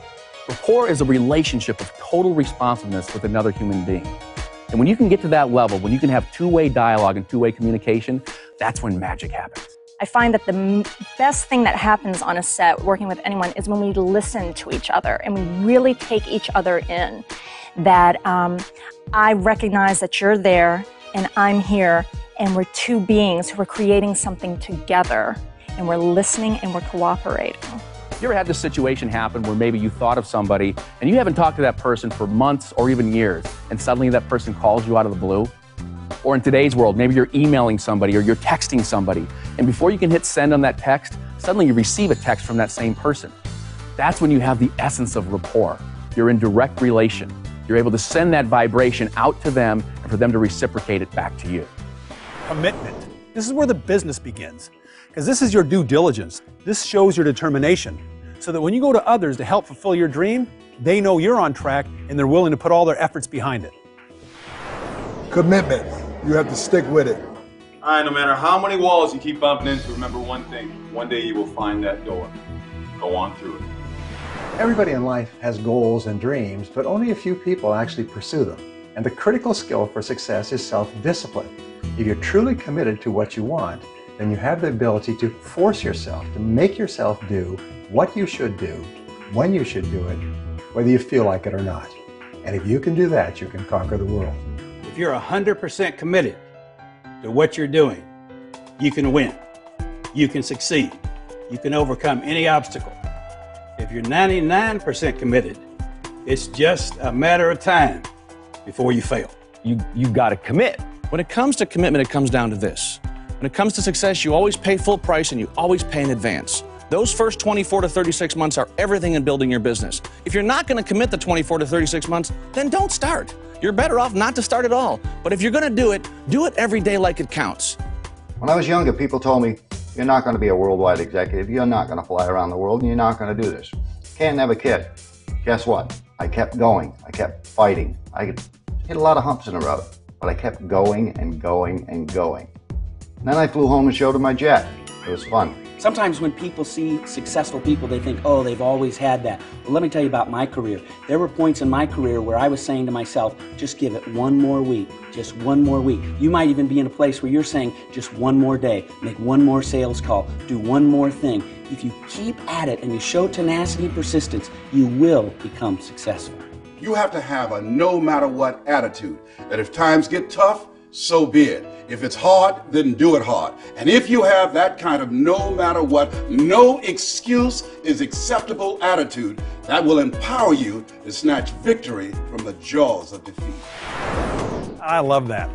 Speaker 19: Rapport is a relationship of total responsiveness with another human being. And when you can get to that level, when you can have two-way dialogue and two-way communication, that's when magic happens.
Speaker 22: I find that the best thing that happens on a set working with anyone is when we listen to each other and we really take each other in. That I recognize that you're there and I'm here, and we're two beings who are creating something together, and we're listening and we're cooperating.
Speaker 19: You ever had this situation happen where maybe you thought of somebody and you haven't talked to that person for months or even years, and suddenly that person calls you out of the blue? Or in today's world, maybe you're emailing somebody or you're texting somebody, and before you can hit send on that text, suddenly you receive a text from that same person. That's when you have the essence of rapport. You're in direct relation. You're able to send that vibration out to them and for them to reciprocate it back to you.
Speaker 8: Commitment. This is where the business begins, because this is your due diligence. This shows your determination, so that when you go to others to help fulfill your dream, they know you're on track and they're willing to put all their efforts behind it.
Speaker 24: Commitment. You have to stick with it.
Speaker 25: All right, no matter how many walls you keep bumping into, remember one thing. One day you will find that door. Go on through it.
Speaker 32: Everybody in life has goals and dreams, but only a few people actually pursue them. And the critical skill for success is self-discipline. If you're truly committed to what you want, then you have the ability to force yourself, to make yourself do what you should do, when you should do it, whether you feel like it or not. And if you can do that, you can conquer the world.
Speaker 29: If you're 100% committed to what you're doing, you can win. You can succeed. You can overcome any obstacle. If you're 99% committed, it's just a matter of time before you fail.
Speaker 16: You've got to commit. When it comes to commitment, it comes down to this. When it comes to success, you always pay full price and you always pay in advance. Those first 24 to 36 months are everything in building your business. If you're not going to commit the 24 to 36 months, then don't start. You're better off not to start at all. But if you're going to do it every day like it counts.
Speaker 21: When I was younger, people told me, you're not going to be a worldwide executive, you're not going to fly around the world, and you're not going to do this. Can't never kid. Guess what? I kept going. I kept fighting. I hit a lot of humps in the road, but I kept going and going and going. And then I flew home and showed him my jet. It was fun.
Speaker 31: Sometimes when people see successful people, they think, oh, they've always had that. But let me tell you about my career. There were points in my career where I was saying to myself, just give it one more week, just one more week. You might even be in a place where you're saying, just one more day, make one more sales call, do one more thing. If you keep at it and you show tenacity and persistence, you will become successful.
Speaker 1: You have to have a no matter what attitude, that if times get tough, so be it. If it's hard, then do it hard. And if you have that kind of no matter what, no excuse is acceptable attitude, that will empower you to snatch victory from the jaws of defeat.
Speaker 8: I love that.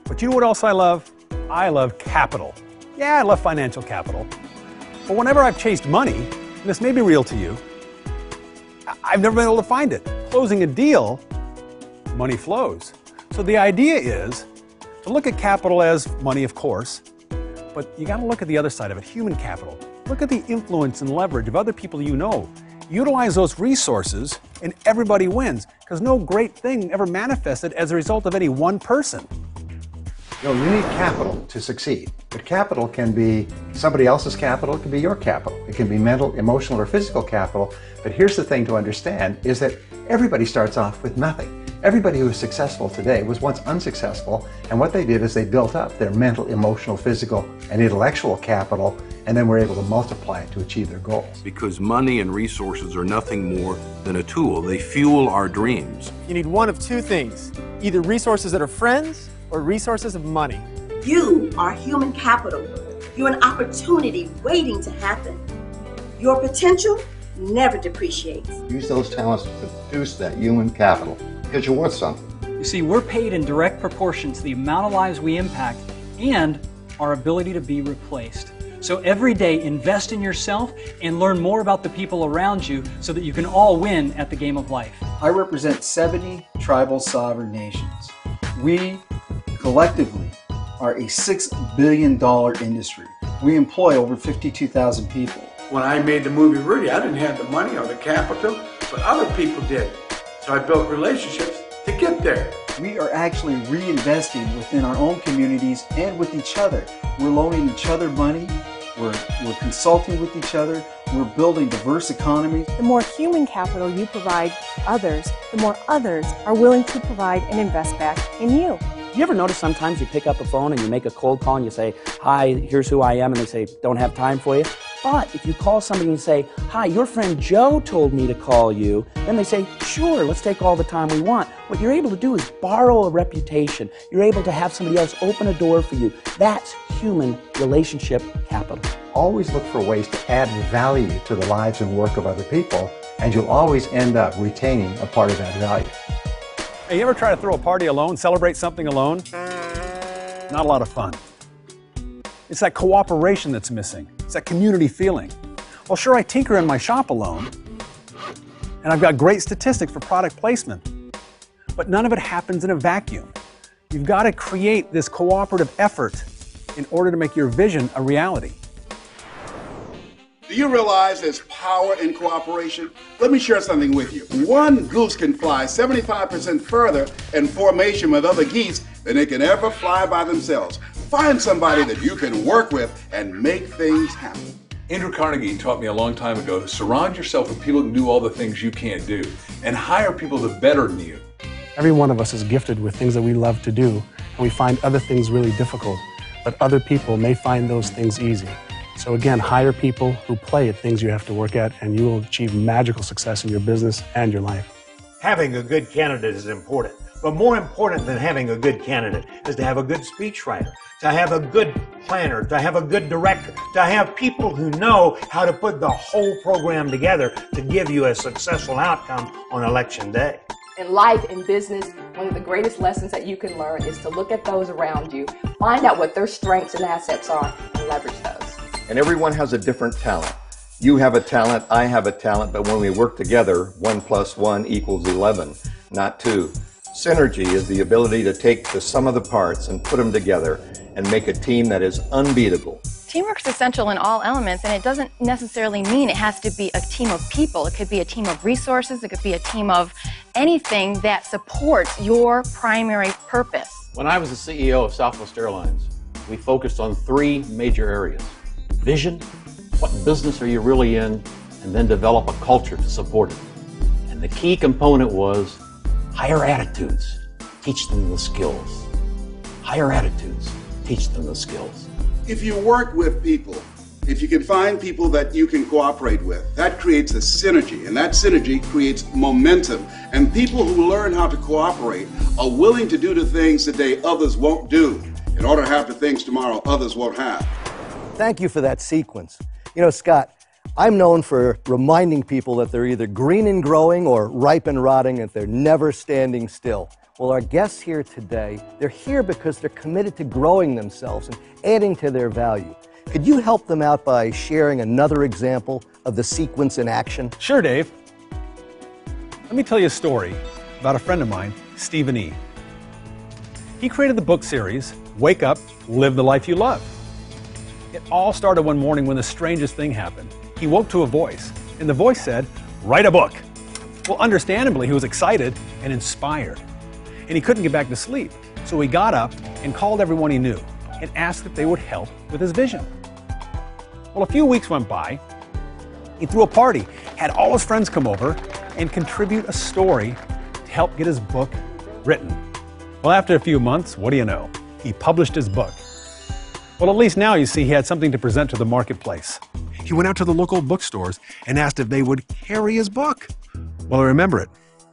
Speaker 8: But you know what else I love? I love capital. Yeah, I love financial capital. But whenever I've chased money, and this may be real to you, I've never been able to find it. Closing a deal, money flows. So the idea is to look at capital as money, of course, but you got to look at the other side of it, human capital. Look at the influence and leverage of other people you know. Utilize those resources and everybody wins, because no great thing ever manifested as a result of any one person.
Speaker 32: You need capital to succeed, but capital can be somebody else's capital, it can be your capital. It can be mental, emotional, or physical capital, but here's the thing to understand is that everybody starts off with nothing. Everybody who is successful today was once unsuccessful, and what they did is they built up their mental, emotional, physical, and intellectual capital, and then were able to multiply it to achieve their goals.
Speaker 2: Because money and resources are nothing more than a tool. They fuel our dreams.
Speaker 4: You need one of two things, either resources that are friends or resources of money.
Speaker 9: You are human capital. You're an opportunity waiting to happen. Your potential never depreciates.
Speaker 21: Use those talents to produce that human capital, because you're worth something.
Speaker 7: You see, we're paid in direct proportion to the amount of lives we impact and our ability to be replaced. So every day, invest in yourself and learn more about the people around you so that you can all win at the game of life.
Speaker 31: I represent 70 tribal sovereign nations. We collectively are a $6 billion industry. We employ over 52,000 people.
Speaker 11: When I made the movie Rudy, I didn't have the money or the capital, but other people did. So I built relationships to get there.
Speaker 31: We are actually reinvesting within our own communities and with each other. We're loaning each other money, we're consulting with each other, we're building diverse economies.
Speaker 22: The more human capital you provide others, the more others are willing to provide and invest back in you.
Speaker 31: You ever notice sometimes you pick up a phone and you make a cold call and you say, hi, here's who I am, and they say, don't have time for you? But if you call somebody and say, hi, your friend Joe told me to call you, then they say, sure, let's take all the time we want. What you're able to do is borrow a reputation. You're able to have somebody else open a door for you. That's human relationship capital.
Speaker 32: Always look for ways to add value to the lives and work of other people, and you'll always end up retaining a part of that value.
Speaker 8: Hey, you ever try to throw a party alone, celebrate something alone? Not a lot of fun. It's that cooperation that's missing. It's that community feeling. Well, sure, I tinker in my shop alone, and I've got great statistics for product placement, but none of it happens in a vacuum. You've got to create this cooperative effort in order to make your vision a reality.
Speaker 1: Do you realize there's power in cooperation? Let me share something with you. One goose can fly 75% further in formation with other geese than they can ever fly by themselves. Find somebody that you can work with and make things happen.
Speaker 25: Andrew Carnegie taught me a long time ago, surround yourself with people who can do all the things you can't do, and hire people that are better than you.
Speaker 23: Every one of us is gifted with things that we love to do, and we find other things really difficult, but other people may find those things easy. So again, hire people who play at things you have to work at, and you will achieve magical success in your business and your life.
Speaker 6: Having a good candidate is important, but more important than having a good candidate is to have a good speechwriter, to have a good planner, to have a good director, to have people who know how to put the whole program together to give you a successful outcome on election day.
Speaker 12: In life, in business, one of the greatest lessons that you can learn is to look at those around you, find out what their strengths and assets are, and leverage those.
Speaker 21: And everyone has a different talent. You have a talent, I have a talent, but when we work together, 1 + 1 = 11, not 2. Synergy is the ability to take the sum of the parts and put them together and make a team that is unbeatable.
Speaker 22: Teamwork is essential in all elements, and it doesn't necessarily mean it has to be a team of people. It could be a team of resources. It could be a team of anything that supports your primary purpose.
Speaker 16: When I was the CEO of Southwest Airlines, we focused on 3 major areas: vision,
Speaker 3: what business are you really in, and then develop a culture to support it. And the key component was higher attitudes, teach them the skills. Higher attitudes, teach them the skills.
Speaker 1: If you work with people, if you can find people that you can cooperate with, that creates a synergy, and that synergy creates momentum. And people who learn how to cooperate are willing to do the things today others won't do in order to have the things tomorrow others won't have.
Speaker 5: Thank you for that sequence. You know, Scott, I'm known for reminding people that they're either green and growing or ripe and rotting, and they're never standing still. Well, our guests here today, they're here because they're committed to growing themselves and adding to their value. Could you help them out by sharing another example of the sequence in action?
Speaker 8: Sure, Dave. Let me tell you a story about a friend of mine, Stephen E. He created the book series, Wake Up, Live the Life You Love. It all started one morning when the strangest thing happened. He woke to a voice, and the voice said, "Write a book." Well, understandably, he was excited and inspired, and he couldn't get back to sleep. So he got up and called everyone he knew and asked if they would help with his vision. Well, a few weeks went by. He threw a party, had all his friends come over and contribute a story to help get his book written. Well, after a few months, what do you know? He published his book. Well, at least now you see he had something to present to the marketplace. He went out to the local bookstores and asked if they would carry his book. Well, I remember it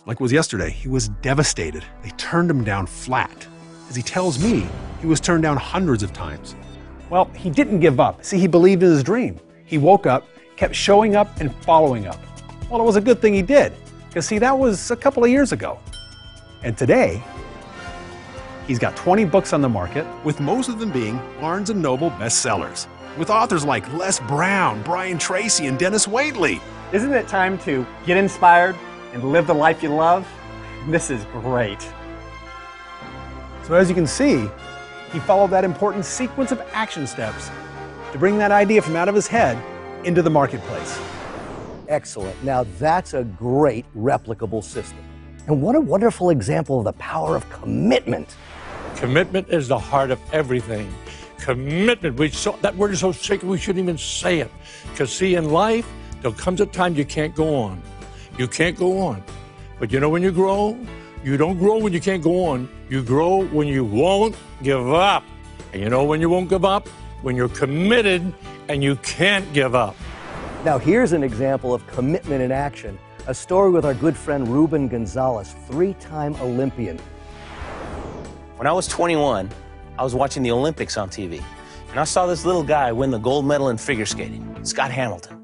Speaker 8: like it was yesterday. He was devastated. They turned him down flat. As he tells me, he was turned down hundreds of times. Well, he didn't give up. See, he believed in his dream. He woke up, kept showing up and following up. Well, it was a good thing he did, because see, that was a couple of years ago. And today, he's got 20 books on the market, with most of them being Barnes & Noble bestsellers, with authors like Les Brown, Brian Tracy, and Dennis Waitley.
Speaker 4: Isn't it time to get inspired and live the life you love? This is great.
Speaker 8: So as you can see, he followed that important sequence of action steps to bring that idea from out of his head into the marketplace.
Speaker 5: Excellent. Now that's a great replicable system. And what a wonderful example of the power of commitment.
Speaker 10: Commitment is the heart of everything. Commitment, that word is so sacred we shouldn't even say it. Because see, in life, there comes a time you can't go on. You can't go on. But you know when you grow? You don't grow when you can't go on. You grow when you won't give up. And you know when you won't give up? When you're committed and you can't give up.
Speaker 5: Now here's an example of commitment in action. A story with our good friend Ruben Gonzalez, 3-time Olympian.
Speaker 13: When I was 21, I was watching the Olympics on TV, and I saw this little guy win the gold medal in figure skating, Scott Hamilton.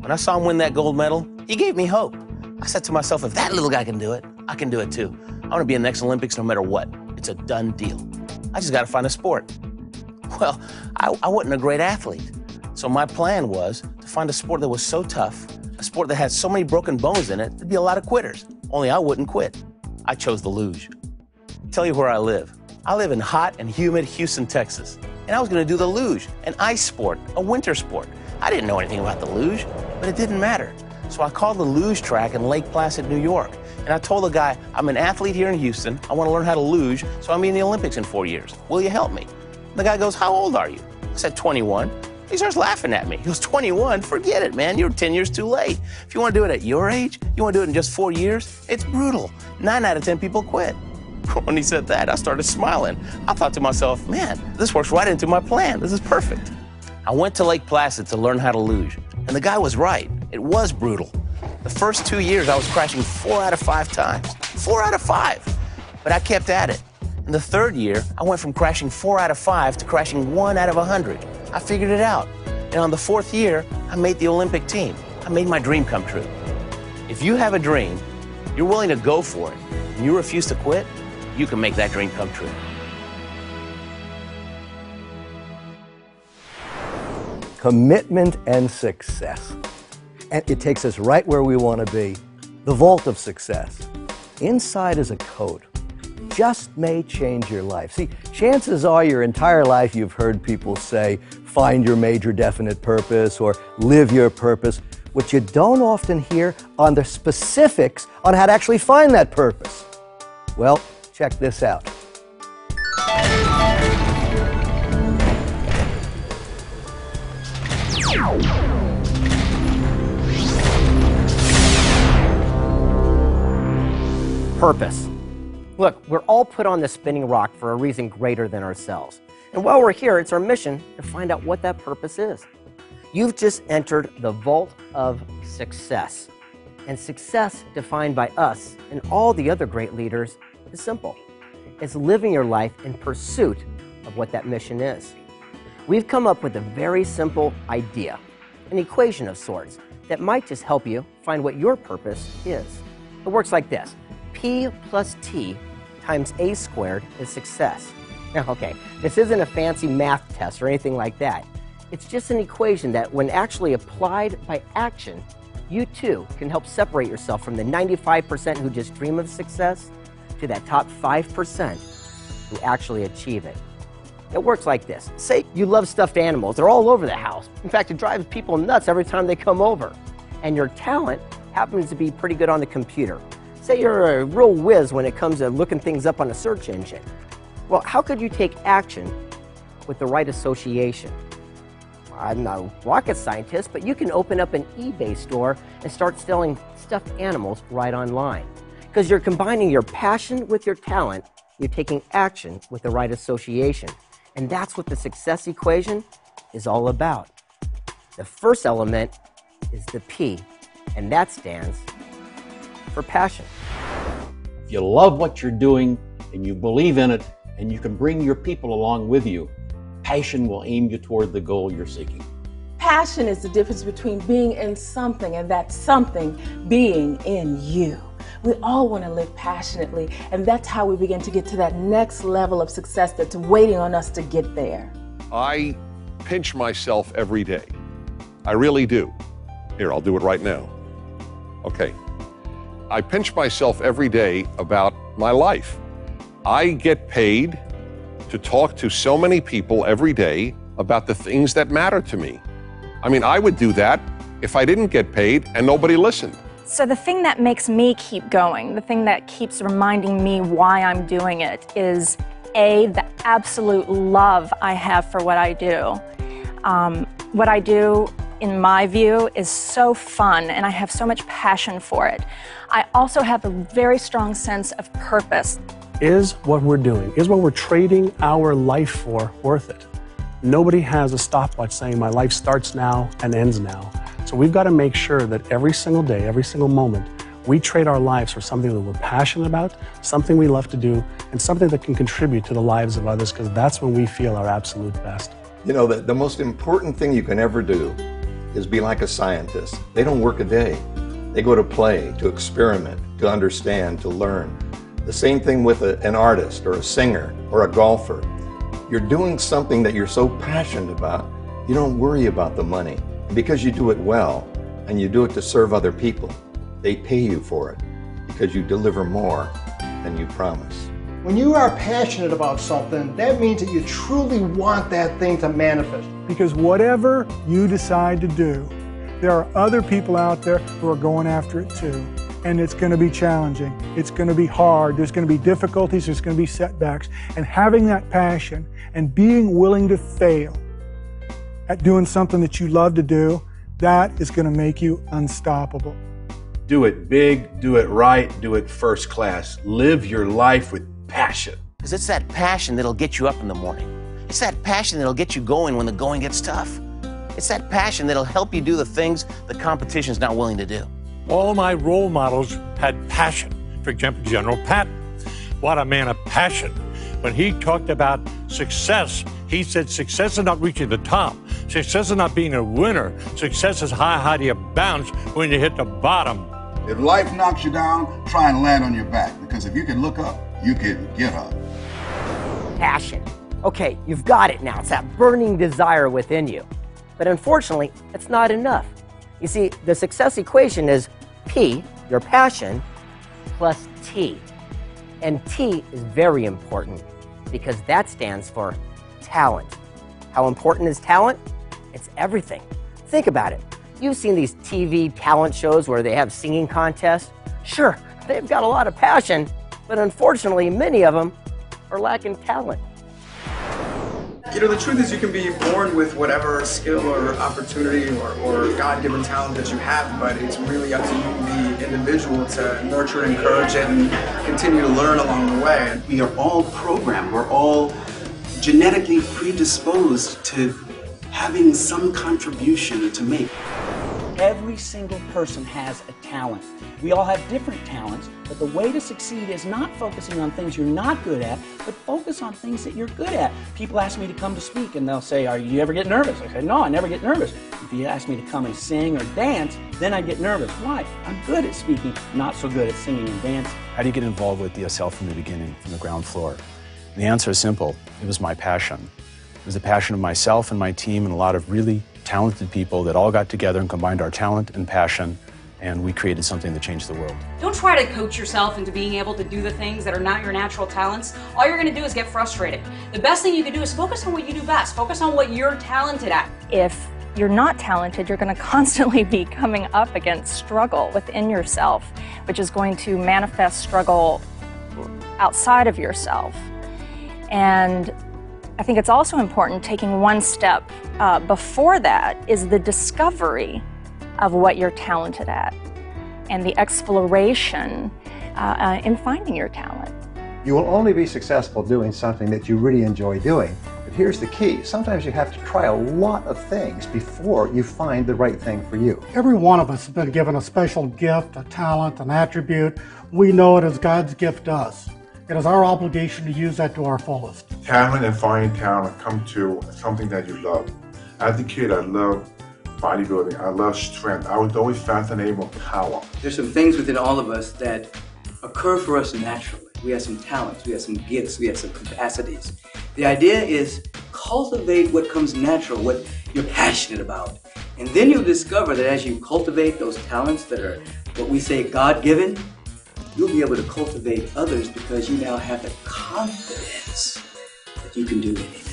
Speaker 13: When I saw him win that gold medal, he gave me hope. I said to myself, if that little guy can do it, I can do it too. I want to be in the next Olympics no matter what. It's a done deal. I just got to find a sport. Well, I wasn't a great athlete, so my plan was to find a sport that was so tough, a sport that had so many broken bones in it, there'd be a lot of quitters, only I wouldn't quit. I chose the luge. I'll tell you where I live. I live in hot and humid Houston, Texas, and I was going to do the luge, an ice sport, a winter sport. I didn't know anything about the luge, but it didn't matter. So I called the luge track in Lake Placid, New York, and I told the guy, I'm an athlete here in Houston, I want to learn how to luge, so I'll be in the Olympics in 4 years. Will you help me? The guy goes, how old are you? I said, 21. He starts laughing at me. He goes, 21? Forget it, man. You're 10 years too late. If you want to do it at your age, you want to do it in just 4 years, it's brutal. 9 out of 10 people quit. When he said that, I started smiling. I thought to myself, man, this works right into my plan. This is perfect. I went to Lake Placid to learn how to luge, and the guy was right. It was brutal. The first 2 years, I was crashing 4 out of 5 times. 4 out of 5. But I kept at it. In the third year, I went from crashing 4 out of 5 to crashing 1 out of 100. I figured it out. And on the 4th year, I made the Olympic team. I made my dream come true. If you have a dream, you're willing to go for it, and you refuse to quit, you can make that dream come true.
Speaker 5: Commitment and success. And it takes us right where we want to be, the vault of success. Inside is a code. Just may change your life. See, chances are your entire life you've heard people say, find your major definite purpose or live your purpose. What you don't often hear are the specifics on how to actually find that purpose. Well, check this out.
Speaker 14: Purpose. Look, we're all put on the spinning rock for a reason greater than ourselves. And while we're here, it's our mission to find out what that purpose is. You've just entered the vault of success. And success, defined by us and all the other great leaders, is simple. It's living your life in pursuit of what that mission is. We've come up with a very simple idea, an equation of sorts, that might just help you find what your purpose is. It works like this. P plus T times A squared is success. Now, okay, this isn't a fancy math test or anything like that. It's just an equation that, when actually applied by action, you too can help separate yourself from the 95% who just dream of success to that top 5% who actually achieve it. It works like this. Say you love stuffed animals. They're all over the house. In fact, it drives people nuts every time they come over. And your talent happens to be pretty good on the computer. Say you're a real whiz when it comes to looking things up on a search engine. Well, how could you take action with the right association? I'm not a rocket scientist, but you can open up an eBay store and start selling stuffed animals right online. Because you're combining your passion with your talent, you're taking action with the right association. And that's what the success equation is all about. The first element is the P, and that stands for passion.
Speaker 3: If you love what you're doing and you believe in it and you can bring your people along with you, passion will aim you toward the goal you're seeking.
Speaker 15: Passion is the difference between being in something and that something being in you. We all want to live passionately, and that's how we begin to get to that next level of success that's waiting on us to get there.
Speaker 17: I pinch myself every day. I really do. Here, I'll do it right now. Okay. I pinch myself every day about my life. I get paid to talk to so many people every day about the things that matter to me. I mean, I would do that if I didn't get paid and nobody listened.
Speaker 22: So the thing that makes me keep going, the thing that keeps reminding me why I'm doing it is A, the absolute love I have for what I do. What I do, in my view, is so fun, and I have so much passion for it. I also have a very strong sense of purpose.
Speaker 23: Is what we're doing, is what we're trading our life for worth it? Nobody has a stopwatch saying my life starts now and ends now. So we've got to make sure that every single day, every single moment, we trade our lives for something that we're passionate about, something we love to do, and something that can contribute to the lives of others, because that's when we feel our absolute best.
Speaker 18: You know, the most important thing you can ever do is be like a scientist. They don't work a day. They go to play, to experiment, to understand, to learn. The same thing with an artist or a singer or a golfer. You're doing something that you're so passionate about, you don't worry about the money. Because you do it well and you do it to serve other people, they pay you for it because you deliver more than you promise.
Speaker 19: When you are passionate about something, that means that you truly want that thing to manifest.
Speaker 20: Because whatever you decide to do, there are other people out there who are going after it too. And it's going to be challenging. It's going to be hard. There's going to be difficulties. There's going to be setbacks. And having that passion and being willing to fail at doing something that you love to do, that is going to make you unstoppable.
Speaker 1: Do it big, do it right, do it first class. Live your life with passion.
Speaker 13: Because it's that passion that'll get you up in the morning. It's that passion that'll get you going when the going gets tough. It's that passion that'll help you do the things the competition's not willing to do.
Speaker 10: All my role models had passion. For example, General Patton. What a man of passion. When he talked about success, he said success is not reaching the top. Success is not being a winner. Success is how high do you bounce when you hit the bottom.
Speaker 1: If life knocks you down, try and land on your back, because if you can look up, you can get up.
Speaker 14: Passion. Okay, you've got it now. It's that burning desire within you. But unfortunately, it's not enough. You see, the success equation is P, your passion, plus T. And T is very important because that stands for talent. How important is talent? It's everything. Think about it. You've seen these TV talent shows where they have singing contests. Sure, they've got a lot of passion, but unfortunately, many of them are lacking talent.
Speaker 2: You know, the truth is you can be born with whatever skill or opportunity or God-given talent that you have, but it's really up to you, the individual, to nurture, encourage it, and continue to learn along the way.
Speaker 7: We are all programmed. We're all genetically predisposed to having some contribution to make.
Speaker 9: Every single person has a talent. We all have different talents, but the way to succeed is not focusing on things you're not good at, but focus on things that you're good at. People ask me to come to speak and they'll say, "Are you ever get nervous?" I say, "No, I never get nervous." If you ask me to come and sing or dance, then I get nervous. Why? I'm good at speaking, not so good at singing and dancing.
Speaker 11: How do you get involved with DSL from the beginning, from the ground floor? And the answer is simple. It was my passion. It was the passion of myself and my team and a lot of really talented people that all got together and combined our talent and passion, and we created something that changed the world.
Speaker 24: Don't try to coach yourself into being able to do the things that are not your natural talents. All you're going to do is get frustrated. The best thing you can do is focus on what you do best. Focus on what you're talented at.
Speaker 22: If you're not talented, you're going to constantly be coming up against struggle within yourself, which is going to manifest struggle outside of yourself. And I think it's also important, taking one step before that, is the discovery of what you're talented at and the exploration in finding your talent.
Speaker 19: You will only be successful doing something that you really enjoy doing. But here's the key. Sometimes you have to try a lot of things before you find the right thing for you.
Speaker 20: Every one of us has been given a special gift, a talent, an attribute. We know it as God's gift to us. It is our obligation to use that to our fullest.
Speaker 26: Talent and finding talent come to something that you love. As a kid, I loved bodybuilding. I loved strength. I was always fascinated with power.
Speaker 27: There's some things within all of us that occur for us naturally. We have some talents, we have some gifts, we have some capacities. The idea is cultivate what comes natural, what you're passionate about. And then you'll discover that as you cultivate those talents that are what we say God-given, you'll be able to cultivate others because you now have the confidence that you can do anything.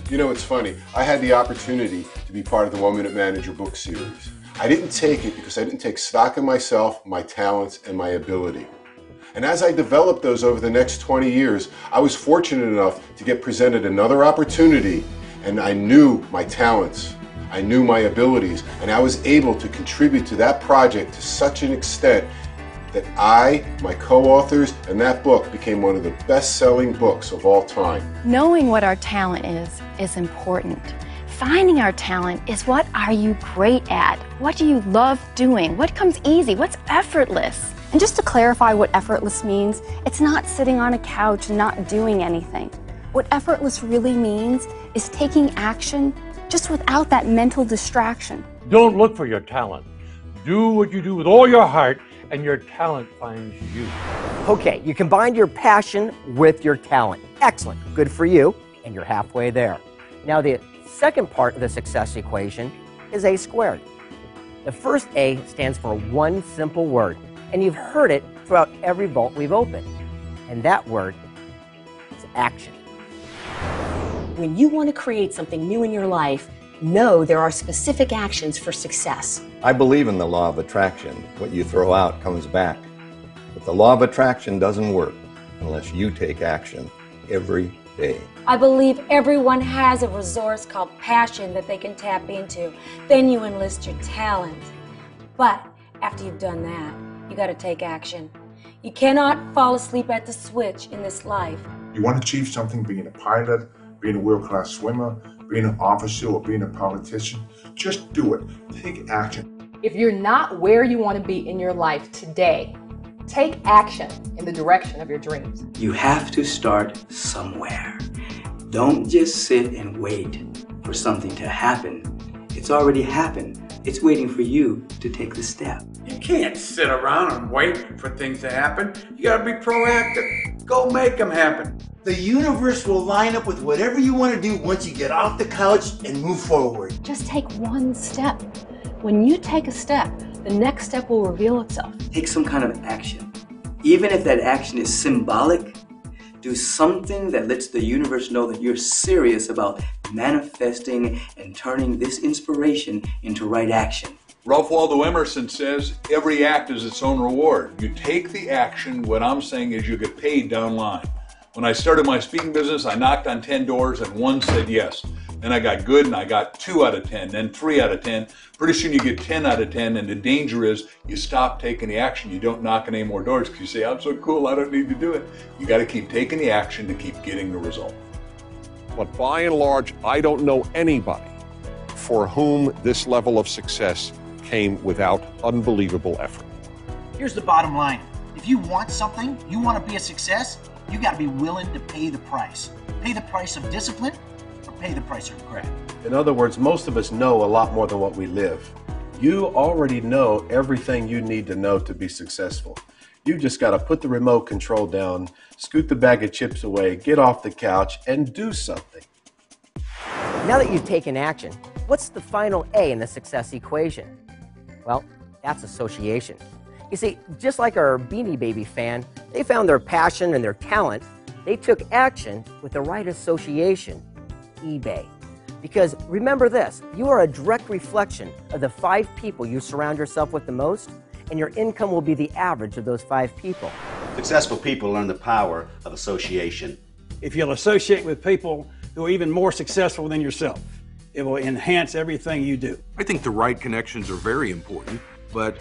Speaker 28: You know, it's funny. I had the opportunity to be part of the 1 Minute Manager book series. I didn't take it because I didn't take stock in myself, my talents, and my ability. And as I developed those over the next 20 years, I was fortunate enough to get presented another opportunity, and I knew my talents, I knew my abilities, and I was able to contribute to that project to such an extent that I, my co-authors, and that book became one of the best-selling books of all time.
Speaker 29: Knowing what our talent is important. Finding our talent is, what are you great at? What do you love doing? What comes easy? What's effortless? And just to clarify what effortless means, it's not sitting on a couch and not doing anything. What effortless really means is taking action just without that mental distraction.
Speaker 10: Don't look for your talent. Do what you do with all your heart, and your talent finds you.
Speaker 14: Okay, you combined your passion with your talent. Excellent, good for you, and you're halfway there. Now the second part of the success equation is A squared. The first A stands for one simple word, and you've heard it throughout every vault we've opened. And that word is action.
Speaker 30: When you want to create something new in your life, know there are specific actions for success.
Speaker 18: I believe in the law of attraction. What you throw out comes back. But the law of attraction doesn't work unless you take action every day.
Speaker 30: I believe everyone has a resource called passion that they can tap into. Then you enlist your talent. But after you've done that, you got to take action. You cannot fall asleep at the switch in this life.
Speaker 26: You want to achieve something, being a pilot, being a world-class swimmer, being an officer, or being a politician, just do it. Take action.
Speaker 12: If you're not where you want to be in your life today, take action in the direction of your dreams.
Speaker 27: You have to start somewhere. Don't just sit and wait for something to happen. It's already happened. It's waiting for you to take the step.
Speaker 6: You can't sit around and wait for things to happen. You gotta be proactive. Go make them happen.
Speaker 31: The universe will line up with whatever you want to do once you get off the couch and move forward.
Speaker 12: Just take one step. When you take a step, the next step will reveal itself.
Speaker 27: Take some kind of action. Even if that action is symbolic, do something that lets the universe know that you're serious about manifesting and turning this inspiration into right action.
Speaker 32: Ralph Waldo Emerson says, every act is its own reward. You take the action, what I'm saying is you get paid down line. When I started my speaking business, I knocked on 10 doors and 1 said yes. Then I got good and I got 2 out of 10, then 3 out of 10. Pretty soon you get 10 out of 10, and the danger is you stop taking the action. You don't knock on any more doors because you say, I'm so cool, I don't need to do it. You got to keep taking the action to keep getting the result.
Speaker 1: But by and large, I don't know anybody for whom this level of success came without unbelievable effort.
Speaker 3: Here's the bottom line. If you want something, you want to be a success, you got to be willing to pay the price. Pay the price of discipline or pay the price of regret.
Speaker 4: In other words, most of us know a lot more than what we live. You already know everything you need to know to be successful. You just got to put the remote control down, scoot the bag of chips away, get off the couch, and do something.
Speaker 14: Now that you've taken action, what's the final A in the success equation? Well, that's association. You see, just like our Beanie Baby fan, they found their passion and their talent. They took action with the right association, eBay. Because remember this, you are a direct reflection of the 5 people you surround yourself with the most, and your income will be the average of those 5 people.
Speaker 5: Successful people learn the power of association.
Speaker 8: If you'll associate with people who are even more successful than yourself, it will enhance everything you do.
Speaker 13: I think the right connections are very important, but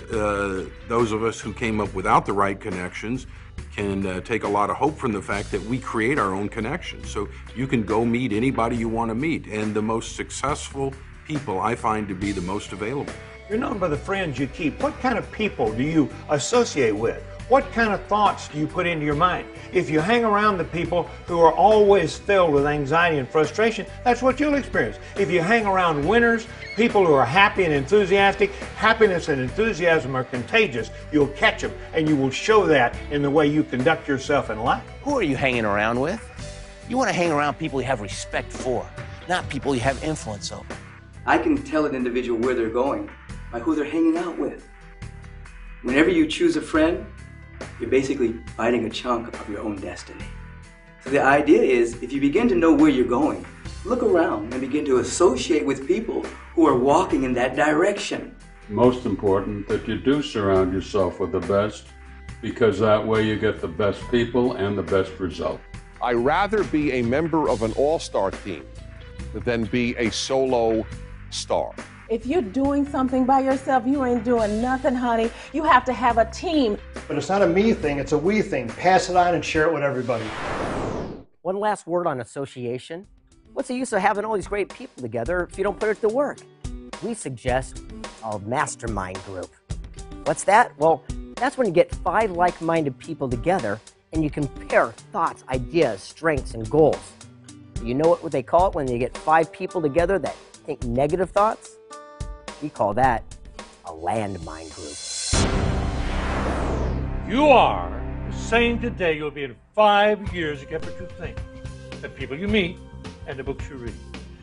Speaker 13: those of us who came up without the right connections can take a lot of hope from the fact that we create our own connections. So you can go meet anybody you want to meet, and the most successful people I find to be the most available.
Speaker 6: You're known by the friends you keep. What kind of people do you associate with? What kind of thoughts do you put into your mind? If you hang around the people who are always filled with anxiety and frustration, that's what you'll experience. If you hang around winners, people who are happy and enthusiastic, happiness and enthusiasm are contagious. You'll catch them, and you will show that in the way you conduct yourself in life.
Speaker 15: Who are you hanging around with? You want to hang around people you have respect for, not people you have influence over.
Speaker 27: I can tell an individual where they're going by who they're hanging out with. Whenever you choose a friend, you're basically biting a chunk of your own destiny. So the idea is, if you begin to know where you're going, look around and begin to associate with people who are walking in that direction.
Speaker 16: Most important that you do surround yourself with the best, because that way you get the best people and the best result.
Speaker 1: I'd rather be a member of an all-star team than be a solo star.
Speaker 17: If you're doing something by yourself, you ain't doing nothing, honey. You have to have a team.
Speaker 21: But it's not a me thing, it's a we thing. Pass it on and share it with everybody.
Speaker 14: One last word on association. What's the use of having all these great people together if you don't put it to work? We suggest a mastermind group. What's that? Well, that's when you get 5 like-minded people together and you compare thoughts, ideas, strengths, and goals. You know what they call it when you get 5 people together that think negative thoughts? We call that a landmine group.
Speaker 10: You are the same today you'll be in 5 years. Get what you think. The people you meet and the books you read.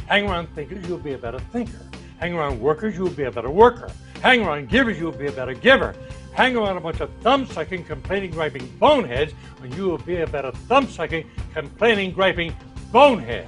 Speaker 10: Hang around thinkers, you'll be a better thinker. Hang around workers, you'll be a better worker. Hang around givers, you'll be a better giver. Hang around a bunch of thumb-sucking, complaining, griping boneheads, and you will be a better thumb-sucking, complaining, griping bonehead.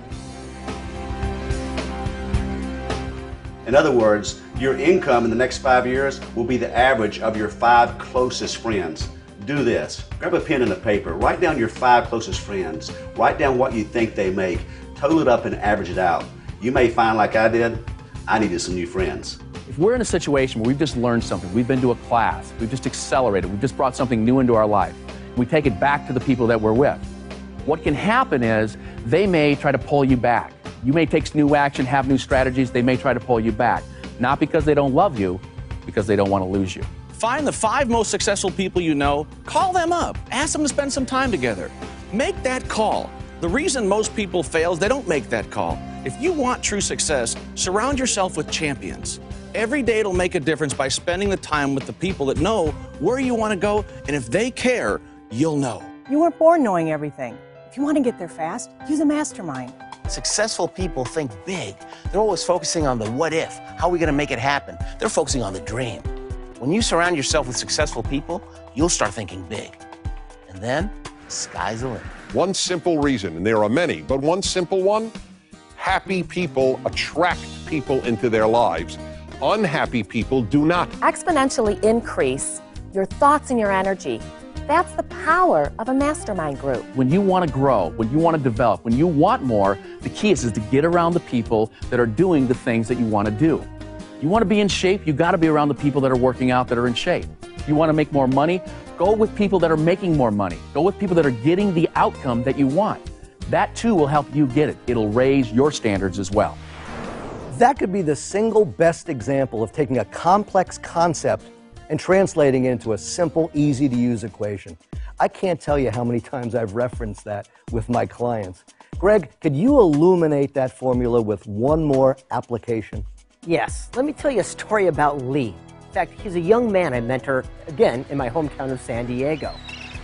Speaker 5: In other words, your income in the next 5 years will be the average of your 5 closest friends. Do this. Grab a pen and a paper. Write down your 5 closest friends. Write down what you think they make. Total it up and average it out. You may find, like I did, I needed some new friends.
Speaker 11: If we're in a situation where we've just learned something, we've been to a class, we've just accelerated, we've just brought something new into our life, we take it back to the people that we're with. What can happen is they may try to pull you back. You may take new action, have new strategies, they may try to pull you back. Not because they don't love you, because they don't want to lose you.
Speaker 15: Find the 5 most successful people you know, call them up, ask them to spend some time together. Make that call. The reason most people fail is they don't make that call. If you want true success, surround yourself with champions. Every day it'll make a difference by spending the time with the people that know where you want to go, and if they care, you'll know.
Speaker 17: You weren't born knowing everything. If you want to get there fast, use a mastermind.
Speaker 15: Successful people think big. They're always focusing on the what if, how are we going to make it happen? They're focusing on the dream. When you surround yourself with successful people, you'll start thinking big. And then, the sky's the limit.
Speaker 1: One simple reason, and there are many, but one simple one, happy people attract people into their lives. Unhappy people do not.
Speaker 22: Exponentially increase your thoughts and your energy. That's the
Speaker 2: power of a mastermind group.
Speaker 15: When you want to grow, when you want to develop, when you want more, the key is to get around the people that are doing the things that you want to do. You want to be in shape, you got to be around the people that are working out, that are in shape. You want to make more money, go with people that are making more money. Go with people that are getting the outcome that you want. That too will help you get it. It'll raise your standards as well.
Speaker 7: That could be the single best example of taking a complex concept and translating it into a simple, easy-to-use equation. I can't tell you how many times I've referenced that with my clients. Greg, could you illuminate that formula with one more application?
Speaker 14: Yes, let me tell you a story about Lee. In fact, he's a young man I mentor, again, in my hometown of San Diego.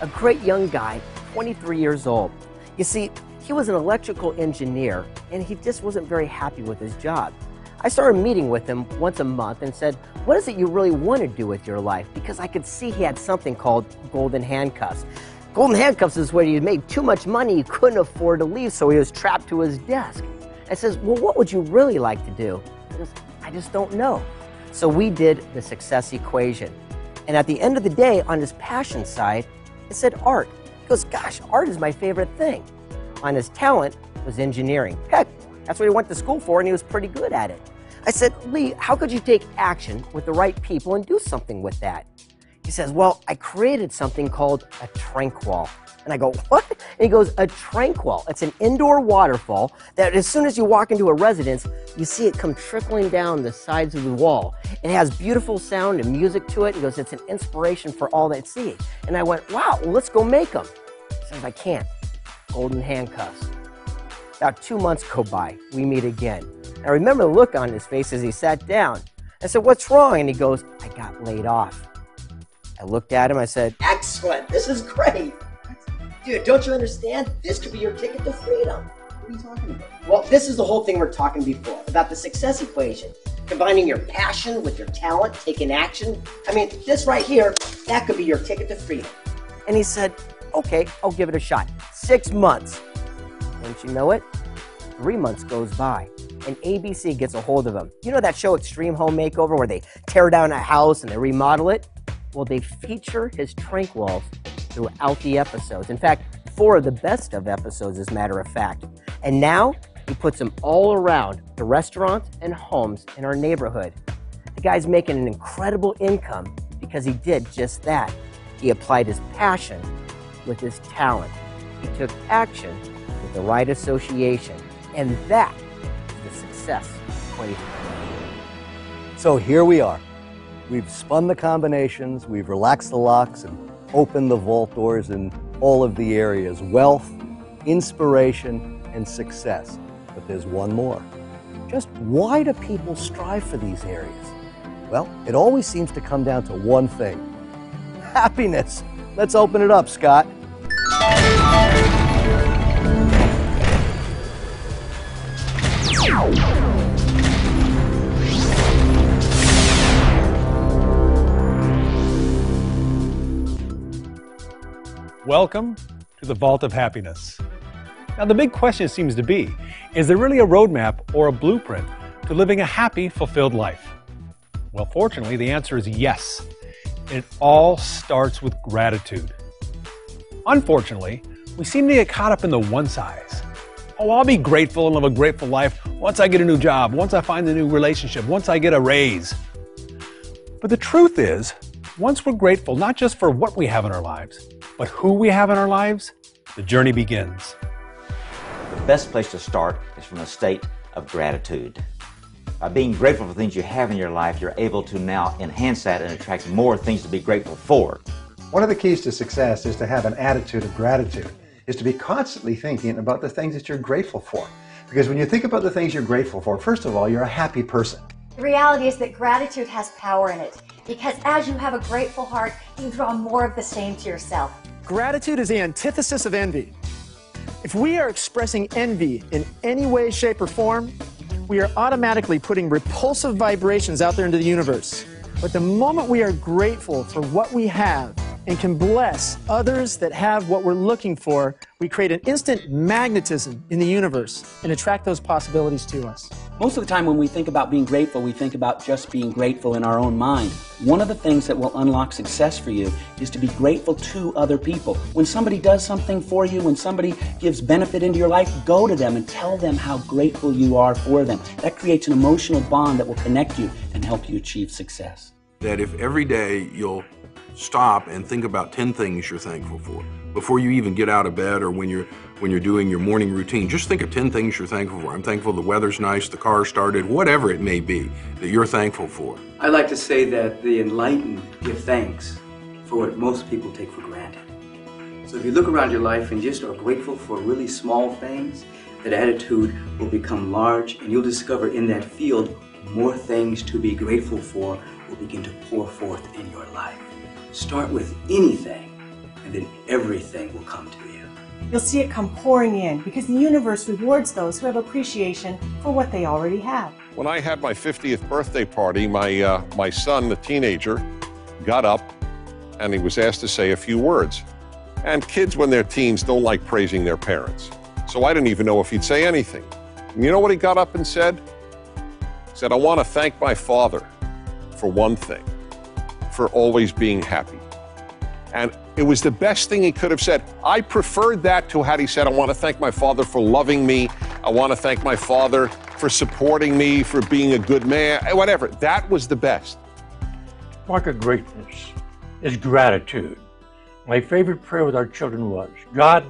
Speaker 14: A great young guy, 23 years old. You see, he was an electrical engineer, and he just wasn't very happy with his job. I started meeting with him once a month and said, what is it you really want to do with your life? Because I could see he had something called golden handcuffs. Golden handcuffs is where he made too much money, he couldn't afford to leave, so he was trapped to his desk. I says, well, what would you really like to do? He goes, I just don't know. So we did the success equation. And at the end of the day, on his passion side, it said art. He goes, gosh, art is my favorite thing. On his talent was engineering. Heck, that's what he went to school for, and he was pretty good at it. I said, Lee, how could you take action with the right people and do something with that? He says, well, I created something called a tranquil. And I go, what? And he goes, a tranquil. It's an indoor waterfall that as soon as you walk into a residence, you see it come trickling down the sides of the wall. It has beautiful sound and music to it. He goes, it's an inspiration for all that see. And I went, wow, well, let's go make them. He says, I can't. Golden handcuffs. About 2 months go by. We meet again. I remember the look on his face as he sat down. I said, what's wrong? And he goes, I got laid off. I looked at him. I said, excellent. This is great. Dude, don't you understand? This could be your ticket to freedom. What are you talking about? Well, this is the whole thing we're talking before, about the success equation. Combining your passion with your talent, taking action. I mean, this right here, that could be your ticket to freedom. And he said, okay, I'll give it a shot. 6 months. Don't you know it? 3 months goes by, and ABC gets a hold of him. You know that show Extreme Home Makeover where they tear down a house and they remodel it? Well, they feature his tranquils throughout the episodes. In fact, 4 of the best of episodes, as a matter of fact. And now, he puts them all around the restaurants and homes in our neighborhood. The guy's making an incredible income because he did just that. He applied his passion with his talent. He took action with the right association. And that is the success equation.
Speaker 7: So here we are. We've spun the combinations, we've relaxed the locks and opened the vault doors in all of the areas: wealth, inspiration, and success. But there's one more. Just why do people strive for these areas? Well, it always seems to come down to one thing: happiness. Let's open it up, Scott.
Speaker 9: Welcome to the Vault of Happiness. Now, the big question seems to be, is there really a roadmap or a blueprint to living a happy, fulfilled life? Well, fortunately, the answer is yes. It all starts with gratitude. Unfortunately, we seem to get caught up in the one size. Oh, I'll be grateful and live a grateful life once I get a new job, once I find a new relationship, once I get a raise. But the truth is, once we're grateful not just for what we have in our lives, but who we have in our lives, the journey begins.
Speaker 18: The best place to start is from a state of gratitude. By being grateful for things you have in your life, you're able to now enhance that and attract more things to be grateful for.
Speaker 19: One of the keys to success is to have an attitude of gratitude, is to be constantly thinking about the things that you're grateful for. Because when you think about the things you're grateful for, first of all, you're a happy person.
Speaker 20: The reality is that gratitude has power in it, because as you have a grateful heart, you draw more of the same to yourself.
Speaker 23: Gratitude is the antithesis of envy. If we are expressing envy in any way, shape, or form, we are automatically putting repulsive vibrations out there into the universe. But the moment we are grateful for what we have and can bless others that have what we're looking for, we create an instant magnetism in the universe and attract those possibilities to us.
Speaker 3: Most of the time when we think about being grateful, we think about just being grateful in our own mind. One of the things that will unlock success for you is to be grateful to other people. When somebody does something for you, when somebody gives benefit into your life, go to them and tell them how grateful you are for them. That creates an emotional bond that will connect you and help you achieve success.
Speaker 13: That if every day you'll stop and think about 10 things you're thankful for, before you even get out of bed or when you're doing your morning routine, just think of 10 things you're thankful for. I'm thankful the weather's nice, the car started, whatever it may be that you're thankful for.
Speaker 27: I like to say that the enlightened give thanks for what most people take for granted. So if you look around your life and just are grateful for really small things, that attitude will become large, and you'll discover in that field more things to be grateful for will begin to pour forth in your life. Start with anything, and then everything will come to you.
Speaker 4: You'll see it come pouring in because the universe rewards those who have appreciation for what they already have.
Speaker 1: When I had my 50th birthday party, my son, the teenager, got up and he was asked to say a few words. And kids, when they're teens, don't like praising their parents. So I didn't even know if he'd say anything. And you know what he got up and said? He said, I want to thank my father for one thing, for always being happy. And it was the best thing he could have said. I preferred that to had he said, I want to thank my father for loving me. I want to thank my father for supporting me, for being a good man, whatever. That was the best.
Speaker 10: Mark of gratefulness is gratitude. My favorite prayer with our children was, God,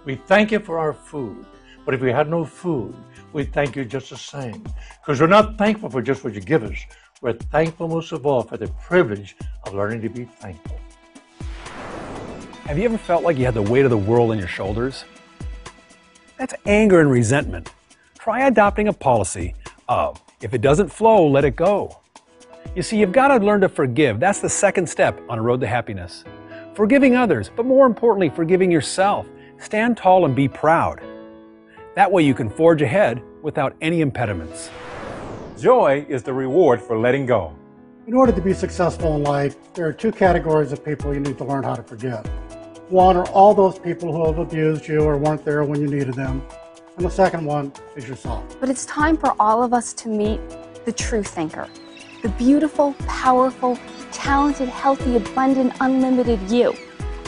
Speaker 10: we thank you for our food, but if we had no food, we thank you just the same. Because we're not thankful for just what you give us. We're thankful most of all for the privilege of learning to be thankful.
Speaker 9: Have you ever felt like you had the weight of the world on your shoulders? That's anger and resentment. Try adopting a policy of, if it doesn't flow, let it go. You see, you've got to learn to forgive. That's the second step on a road to happiness. Forgiving others, but more importantly, forgiving yourself. Stand tall and be proud. That way you can forge ahead without any impediments.
Speaker 8: Joy is the reward for letting go.
Speaker 21: In order to be successful in life, there are two categories of people you need to learn how to forgive. One are all those people who have abused you or weren't there when you needed them. And the second one is yourself.
Speaker 12: But it's time for all of us to meet the true thinker. The beautiful, powerful, talented, healthy, abundant, unlimited you.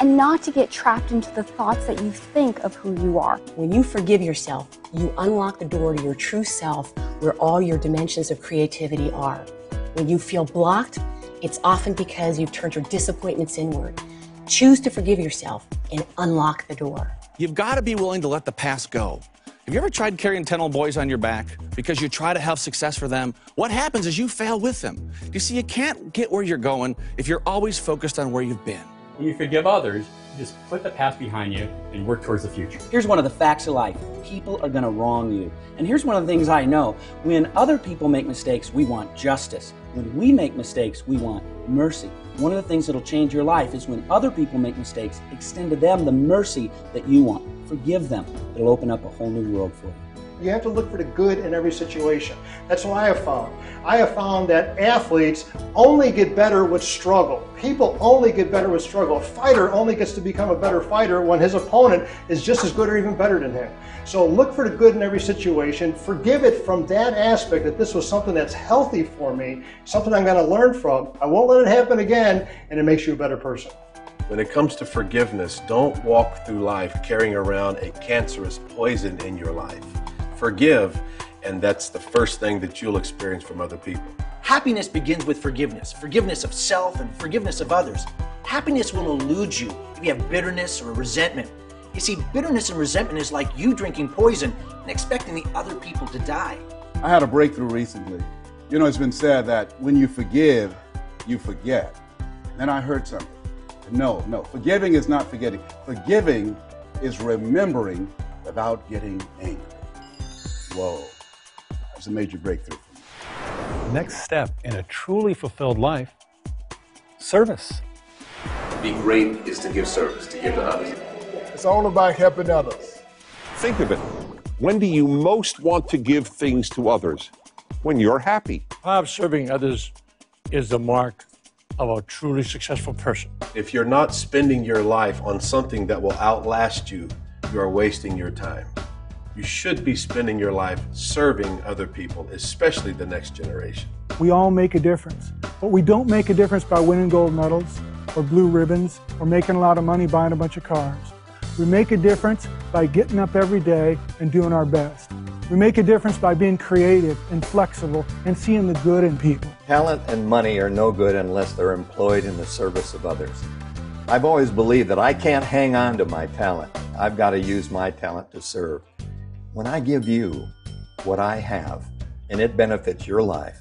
Speaker 12: And not to get trapped into the thoughts that you think of who you are.
Speaker 2: When you forgive yourself, you unlock the door to your true self where all your dimensions of creativity are. When you feel blocked, it's often because you've turned your disappointments inward. Choose to forgive yourself and unlock the door.
Speaker 15: You've got to be willing to let the past go. Have you ever tried carrying 10 old boys on your back because you try to have success for them? What happens is you fail with them. You see, you can't get where you're going if you're always focused on where you've been.
Speaker 24: When you forgive others, you just put the past behind you and work towards the future.
Speaker 3: Here's one of the facts of life. People are going to wrong you. And here's one of the things I know. When other people make mistakes, we want justice. When we make mistakes, we want mercy. One of the things that'll change your life is when other people make mistakes, extend to them the mercy that you want. Forgive them. It'll open up a whole new world for you.
Speaker 21: You have to look for the good in every situation. That's what I have found. I have found that athletes only get better with struggle. People only get better with struggle. A fighter only gets to become a better fighter when his opponent is just as good or even better than him. So look for the good in every situation. Forgive it from that aspect that this was something that's healthy for me, something I'm going to learn from. I won't let it happen again, and it makes you a better person.
Speaker 25: When it comes to forgiveness, don't walk through life carrying around a cancerous poison in your life. Forgive, and that's the first thing that you'll experience from other people.
Speaker 26: Happiness begins with forgiveness. Forgiveness of self and forgiveness of others. Happiness will elude you if you have bitterness or resentment. You see, bitterness and resentment is like you drinking poison and expecting the other people to die.
Speaker 28: I had a breakthrough recently. You know, it's been said that when you forgive, you forget. Then I heard something. No, forgiving is not forgetting. Forgiving is remembering without getting angry. Whoa, that's a major breakthrough for me.
Speaker 9: The next step in a truly fulfilled life, service.
Speaker 29: To be great is to give service, to give to others.
Speaker 30: It's all about helping others.
Speaker 1: Think of it. When do you most want to give things to others? When you're happy.
Speaker 10: Bob, serving others is the mark of a truly successful person.
Speaker 25: If you're not spending your life on something that will outlast you, you are wasting your time. You should be spending your life serving other people, especially the next generation.
Speaker 5: We all make a difference, but we don't make a difference by winning gold medals or blue ribbons or making a lot of money buying a bunch of cars. We make a difference by getting up every day and doing our best. We make a difference by being creative and flexible and seeing the good in people.
Speaker 6: Talent and money are no good unless they're employed in the service of others. I've always believed that I can't hang on to my talent. I've got to use my talent to serve. When I give you what I have and it benefits your life,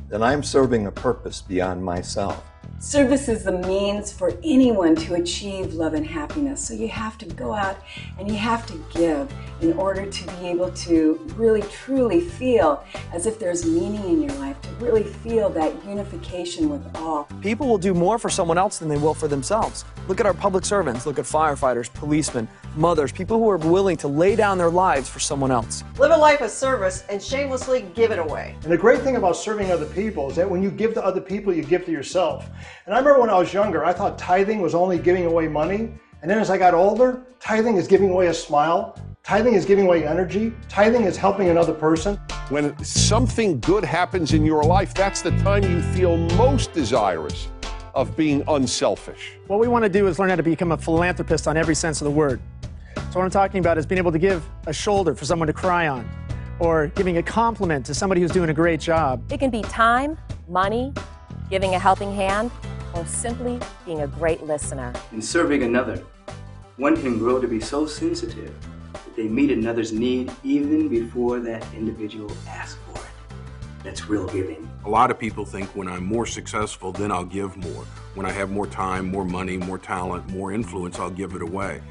Speaker 6: then I'm serving a purpose beyond myself.
Speaker 7: Service is the means for anyone to achieve love and happiness. So you have to go out and you have to give in order to be able to really truly feel as if there's meaning in your life, to really feel that unification with all.
Speaker 11: People will do more for someone else than they will for themselves. Look at our public servants, look at firefighters, policemen, mothers, people who are willing to lay down their lives for someone else.
Speaker 14: Live a life of service and shamelessly give it away.
Speaker 21: And the great thing about serving other people is that when you give to other people, you give to yourself. And I remember when I was younger, I thought tithing was only giving away money. And then as I got older, tithing is giving away a smile. Tithing is giving away energy. Tithing is helping another person.
Speaker 1: When something good happens in your life, that's the time you feel most desirous of being unselfish.
Speaker 23: What we want to do is learn how to become a philanthropist on every sense of the word. So what I'm talking about is being able to give a shoulder for someone to cry on, or giving a compliment to somebody who's doing a great job.
Speaker 16: It can be time, money, giving a helping hand, or simply being a great listener.
Speaker 27: In serving another, one can grow to be so sensitive that they meet another's need even before that individual asks for it. That's real giving.
Speaker 13: A lot of people think when I'm more successful, then I'll give more. When I have more time, more money, more talent, more influence, I'll give it away.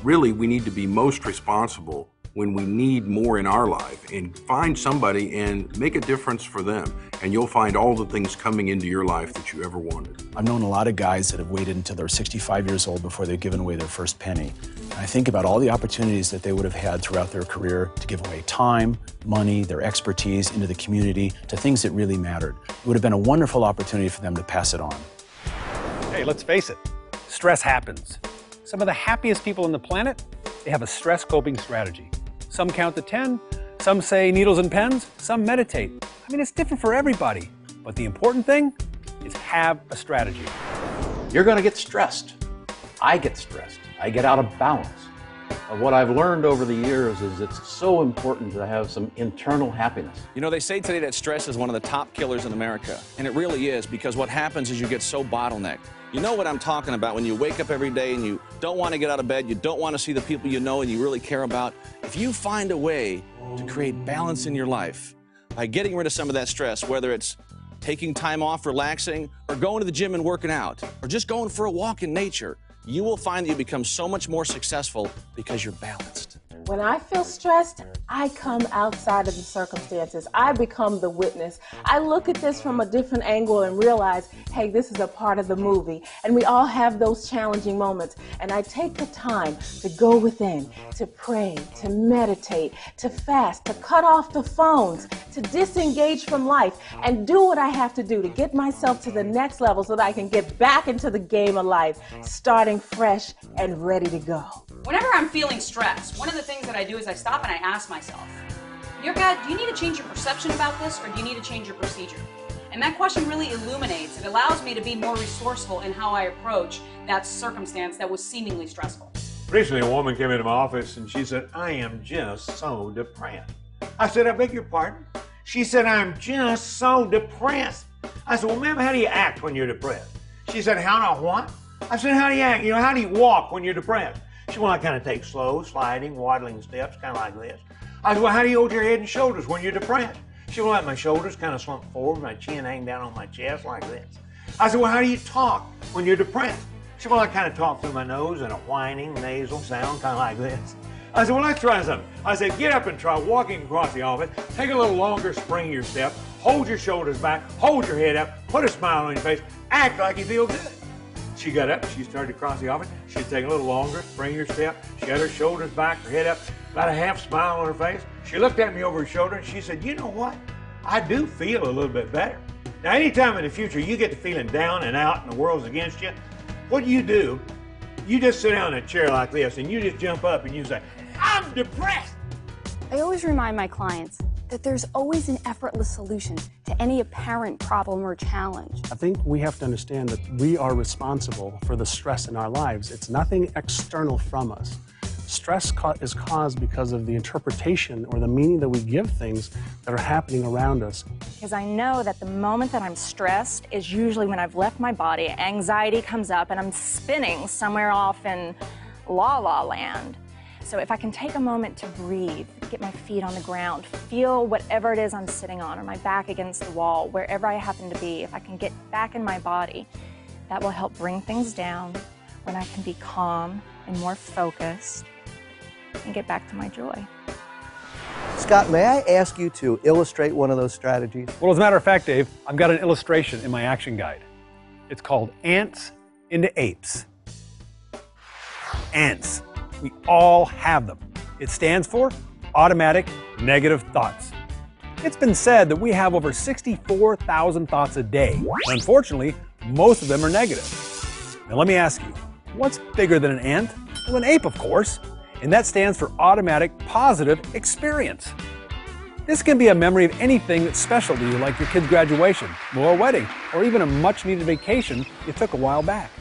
Speaker 13: Really, we need to be most responsible when we need more in our life, and find somebody and make a difference for them. And you'll find all the things coming into your life that you ever wanted.
Speaker 17: I've known a lot of guys that have waited until they're 65 years old before they've given away their first penny. And I think about all the opportunities that they would have had throughout their career to give away time, money, their expertise into the community, to things that really mattered. It would have been a wonderful opportunity for them to pass it on.
Speaker 9: Hey, let's face it, stress happens. Some of the happiest people on the planet, they have a stress coping strategy. Some count to 10, some say needles and pens, some meditate. I mean, it's different for everybody. But the important thing is have a strategy.
Speaker 18: You're going to get stressed. I get stressed. I get out of balance. What I've learned over the years is it's so important to have some internal happiness.
Speaker 15: You know, they say today that stress is one of the top killers in America. And it really is, because what happens is you get so bottlenecked. You know what I'm talking about when you wake up every day and you don't want to get out of bed, you don't want to see the people you know and you really care about. If you find a way to create balance in your life by getting rid of some of that stress, whether it's taking time off, relaxing, or going to the gym and working out, or just going for a walk in nature, you will find that you become so much more successful because you're balanced.
Speaker 19: When I feel stressed, I come outside of the circumstances. I become the witness. I look at this from a different angle and realize, hey, this is a part of the movie. And we all have those challenging moments. And I take the time to go within, to pray, to meditate, to fast, to cut off the phones, to disengage from life, and do what I have to do to get myself to the next level so that I can get back into the game of life, starting fresh and ready to go.
Speaker 22: Whenever I'm feeling stressed, one of the things that I do is I stop and I ask myself, dear God, do you need to change your perception about this, or do you need to change your procedure? And that question really illuminates. It allows me to be more resourceful in how I approach that circumstance that was seemingly stressful.
Speaker 10: Recently, a woman came into my office and she said, I am just so depressed. I said, I beg your pardon? She said, I'm just so depressed. I said, well, ma'am, how do you act when you're depressed? She said, how do I what? I said, how do you act? You know, how do you walk when you're depressed? She said, well, I kind of take slow, sliding, waddling steps, kind of like this. I said, well, how do you hold your head and shoulders when you're depressed? She said, well, let my shoulders kind of slump forward, my chin hang down on my chest like this. I said, well, how do you talk when you're depressed? She said, well, I kind of talk through my nose in a whining, nasal sound, kind of like this. I said, well, let's try something. I said, get up and try walking across the office. Take a little longer, spring your step. Hold your shoulders back. Hold your head up. Put a smile on your face. Act like you feel good. She got up. She started to cross the office. She'd take a little longer, spring her step. She had her shoulders back, her head up, about a half smile on her face. She looked at me over her shoulder and she said, you know what? I do feel a little bit better. Now, anytime in the future you get to feeling down and out and the world's against you, what do? You just sit down in a chair like this and you just jump up and you say, I'm depressed.
Speaker 2: I always remind my clients that there's always an effortless solution to any apparent problem or challenge.
Speaker 3: I think we have to understand that we are responsible for the stress in our lives. It's nothing external from us. Stress is caused because of the interpretation or the meaning that we give things that are happening around us.
Speaker 4: Because I know that the moment that I'm stressed is usually when I've left my body, anxiety comes up, and I'm spinning somewhere off in la-la land. So if I can take a moment to breathe, get my feet on the ground, feel whatever it is I'm sitting on or my back against the wall, wherever I happen to be, if I can get back in my body, that will help bring things down when I can be calm and more focused and get back to my joy.
Speaker 8: Scott, may I ask you to illustrate one of those strategies?
Speaker 9: Well, as a matter of fact, Dave, I've got an illustration in my action guide. It's called Ants into Apes. Ants. We all have them. It stands for automatic negative thoughts. It's been said that we have over 64,000 thoughts a day. Unfortunately, most of them are negative. Now let me ask you, what's bigger than an ant? Well, an ape, of course. And that stands for automatic positive experience. This can be a memory of anything that's special to you, like your kid's graduation, or a wedding, or even a much-needed vacation you took a while back.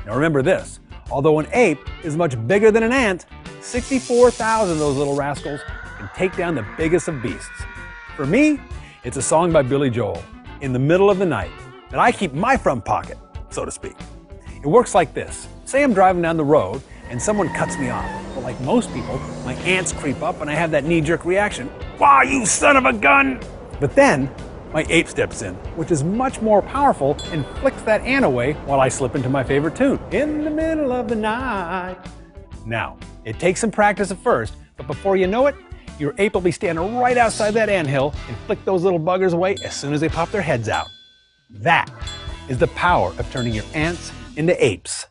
Speaker 9: Now remember this, although an ape is much bigger than an ant, 64,000 of those little rascals can take down the biggest of beasts. For me, it's a song by Billy Joel, In the Middle of the Night, that I keep in my front pocket, so to speak. It works like this. Say I'm driving down the road and someone cuts me off. Well, like most people, my ants creep up and I have that knee-jerk reaction, "Wah, you son of a gun!" But then, my ape steps in, which is much more powerful and flicks that ant away while I slip into my favorite tune, In the Middle of the Night. Now, it takes some practice at first, but before you know it, your ape will be standing right outside that anthill and flick those little buggers away as soon as they pop their heads out. That is the power of turning your ants into apes.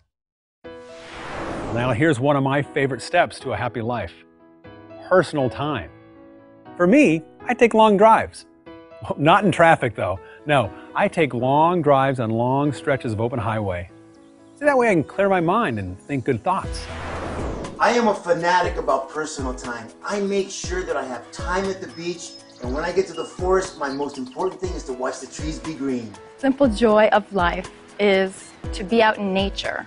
Speaker 9: Now here's one of my favorite steps to a happy life. Personal time. For me, I take long drives. Not in traffic though. No, I take long drives on long stretches of open highway. So that way I can clear my mind and think good thoughts.
Speaker 12: I am a fanatic about personal time. I make sure that I have time at the beach, and when I get to the forest, my most important thing is to watch the trees be green.
Speaker 4: Simple joy of life is to be out in nature,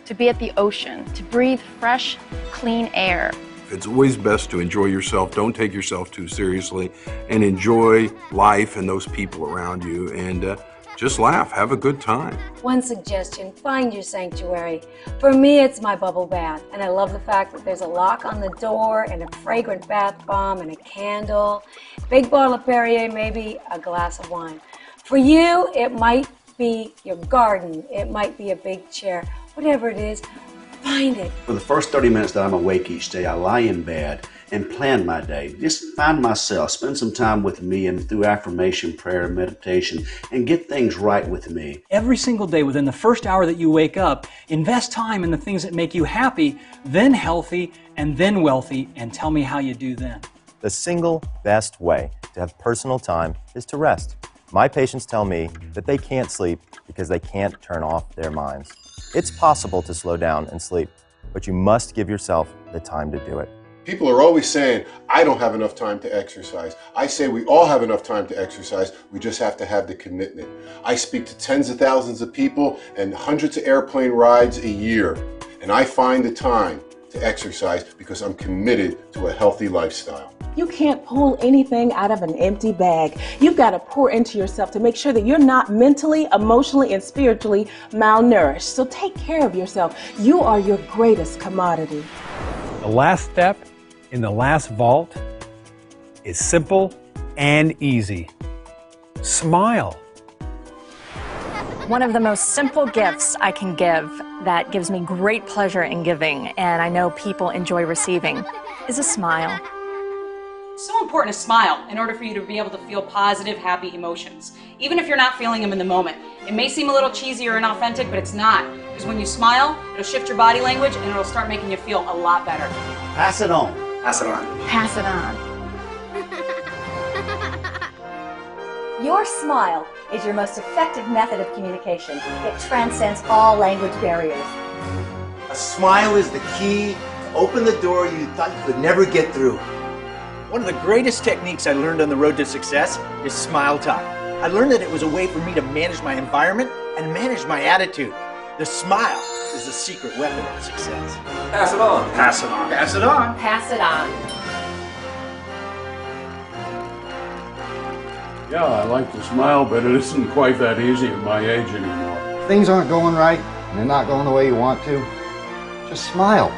Speaker 4: to be at the ocean, to breathe fresh, clean air.
Speaker 13: It's always best to enjoy yourself. Don't take yourself too seriously, and enjoy life and those people around you, and just laugh, have a good time.
Speaker 20: One suggestion, find your sanctuary. For me, it's my bubble bath, and I love the fact that there's a lock on the door and a fragrant bath bomb and a candle, big bottle of Perrier, maybe a glass of wine. For you, it might be your garden, it might be a big chair, whatever it is, find it.
Speaker 24: For the first 30 minutes that I'm awake each day, I lie in bed and plan my day. Just find myself, spend some time with me and through affirmation, prayer, meditation, and get things right with me.
Speaker 26: Every single day within the first hour that you wake up, invest time in the things that make you happy, then healthy, and then wealthy, and tell me how you do then.
Speaker 28: The single best way to have personal time is to rest. My patients tell me that they can't sleep because they can't turn off their minds. It's possible to slow down and sleep, but you must give yourself the time to do it.
Speaker 25: People are always saying, I don't have enough time to exercise. I say we all have enough time to exercise. We just have to have the commitment. I speak to tens of thousands of people and hundreds of airplane rides a year. And I find the time to exercise because I'm committed to a healthy lifestyle.
Speaker 19: You can't pull anything out of an empty bag. You've got to pour into yourself to make sure that you're not mentally, emotionally, and spiritually malnourished. So take care of yourself. You are your greatest commodity.
Speaker 9: The last step in the last vault is simple and easy. Smile.
Speaker 4: One of the most simple gifts I can give that gives me great pleasure in giving, and I know people enjoy receiving, is a smile.
Speaker 22: It's so important to smile in order for you to be able to feel positive, happy emotions, even if you're not feeling them in the moment. It may seem a little cheesy or inauthentic, but it's not. Because when you smile, it'll shift your body language and it'll start making you feel a lot better.
Speaker 24: Pass it on. Pass it on.
Speaker 4: Pass it on.
Speaker 28: Your smile is your most effective method of communication. It transcends all language barriers.
Speaker 12: A smile is the key to open the door you thought you could never get through.
Speaker 1: One of the greatest techniques I learned on the road to success is Smile Talk. I learned that it was a way for me to manage my environment and manage my attitude. The smile is the secret weapon of success.
Speaker 5: Pass it on.
Speaker 1: Pass it on. Pass it on.
Speaker 16: Pass it on.
Speaker 6: Yeah, I like to smile, but it isn't quite that easy at my age anymore.
Speaker 7: Things aren't going right, and they're not going the way you want to. Just smile.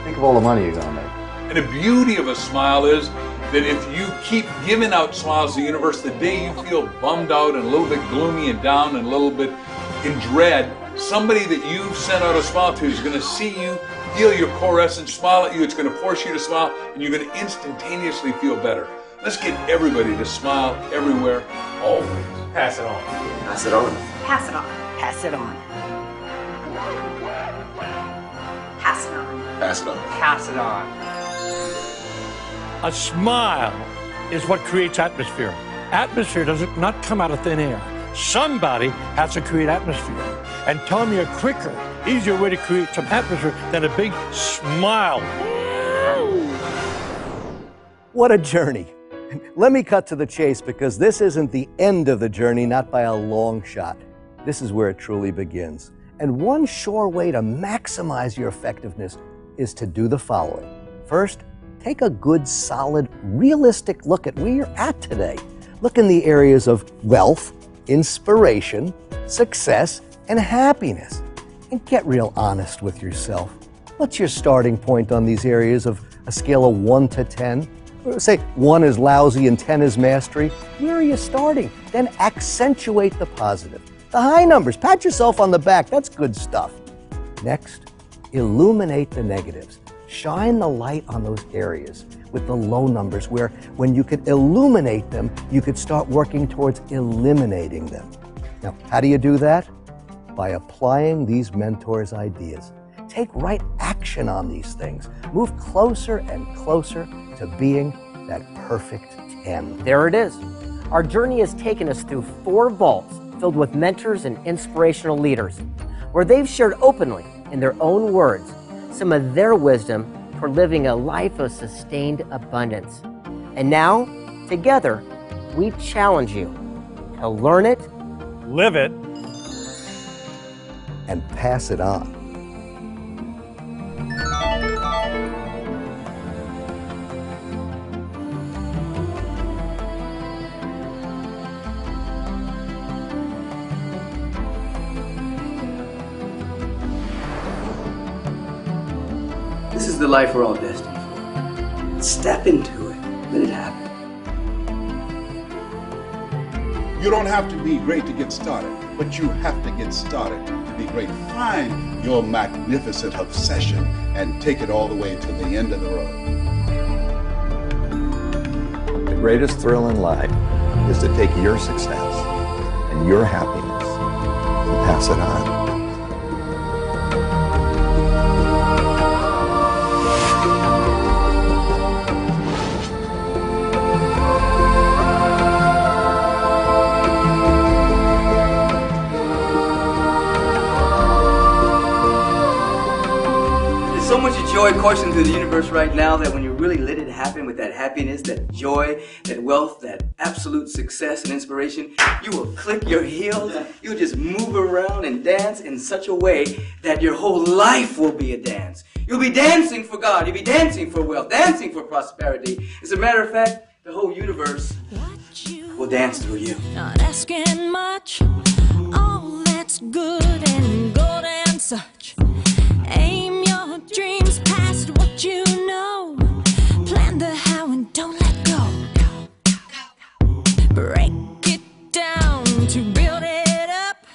Speaker 7: Think of all the money you're going to make.
Speaker 11: And the beauty of a smile is that if you keep giving out smiles to the universe, the day you feel bummed out and a little bit gloomy and down and a little bit in dread, somebody that you've sent out a smile to is going to see you, feel your core essence, smile at you. It's going to force you to smile, and you're going to instantaneously feel better. Let's get everybody to smile everywhere, always.
Speaker 5: Pass it on. Pass it on.
Speaker 16: Pass it on.
Speaker 5: Pass it on.
Speaker 16: Pass it on.
Speaker 5: Pass it on. Pass it on.
Speaker 10: A smile is what creates atmosphere. Atmosphere does not come out of thin air. Somebody has to create atmosphere. And tell me a quicker, easier way to create some atmosphere than a big smile.
Speaker 8: What a journey. Let me cut to the chase, because this isn't the end of the journey, not by a long shot. This is where it truly begins. And one sure way to maximize your effectiveness is to do the following. First, take a good, solid, realistic look at where you're at today. Look in the areas of wealth, inspiration, success, and happiness. And get real honest with yourself. What's your starting point on these areas of a scale of 1 to 10? Say 1 is lousy and 10 is mastery. Where are you starting? Then accentuate the positive. The high numbers, pat yourself on the back, that's good stuff. Next, illuminate the negatives. Shine the light on those areas with the low numbers where when you could illuminate them, you could start working towards eliminating them. Now, how do you do that? By applying these mentors' ideas. Take right action on these things. Move closer and closer to being that perfect 10.
Speaker 14: There it is. Our journey has taken us through 4 vaults filled with mentors and inspirational leaders, where they've shared openly, in their own words, some of their wisdom for living a life of sustained abundance. And now, together, we challenge you to learn it,
Speaker 9: live it,
Speaker 8: and pass it on.
Speaker 27: This is the life we're all destined for. Step into it. Let it happen.
Speaker 21: You don't have to be great to get started, but you have to get started to be great. Find your magnificent obsession and take it all the way to the end of the road.
Speaker 28: The greatest thrill in life is to take your success and your happiness and pass it on.
Speaker 27: So much joy coursing through the universe right now that when you really let it happen with that happiness, that joy, that wealth, that absolute success and inspiration, you will click your heels, you'll just move around and dance in such a way that your whole life will be a dance. You'll be dancing for God, you'll be dancing for wealth, dancing for prosperity. As a matter of fact, the whole universe will dance through you.
Speaker 23: Not asking much, all that's good and gold and such. Aim your dreams past what you know. Plan the how and don't let go. Break it down to build it up.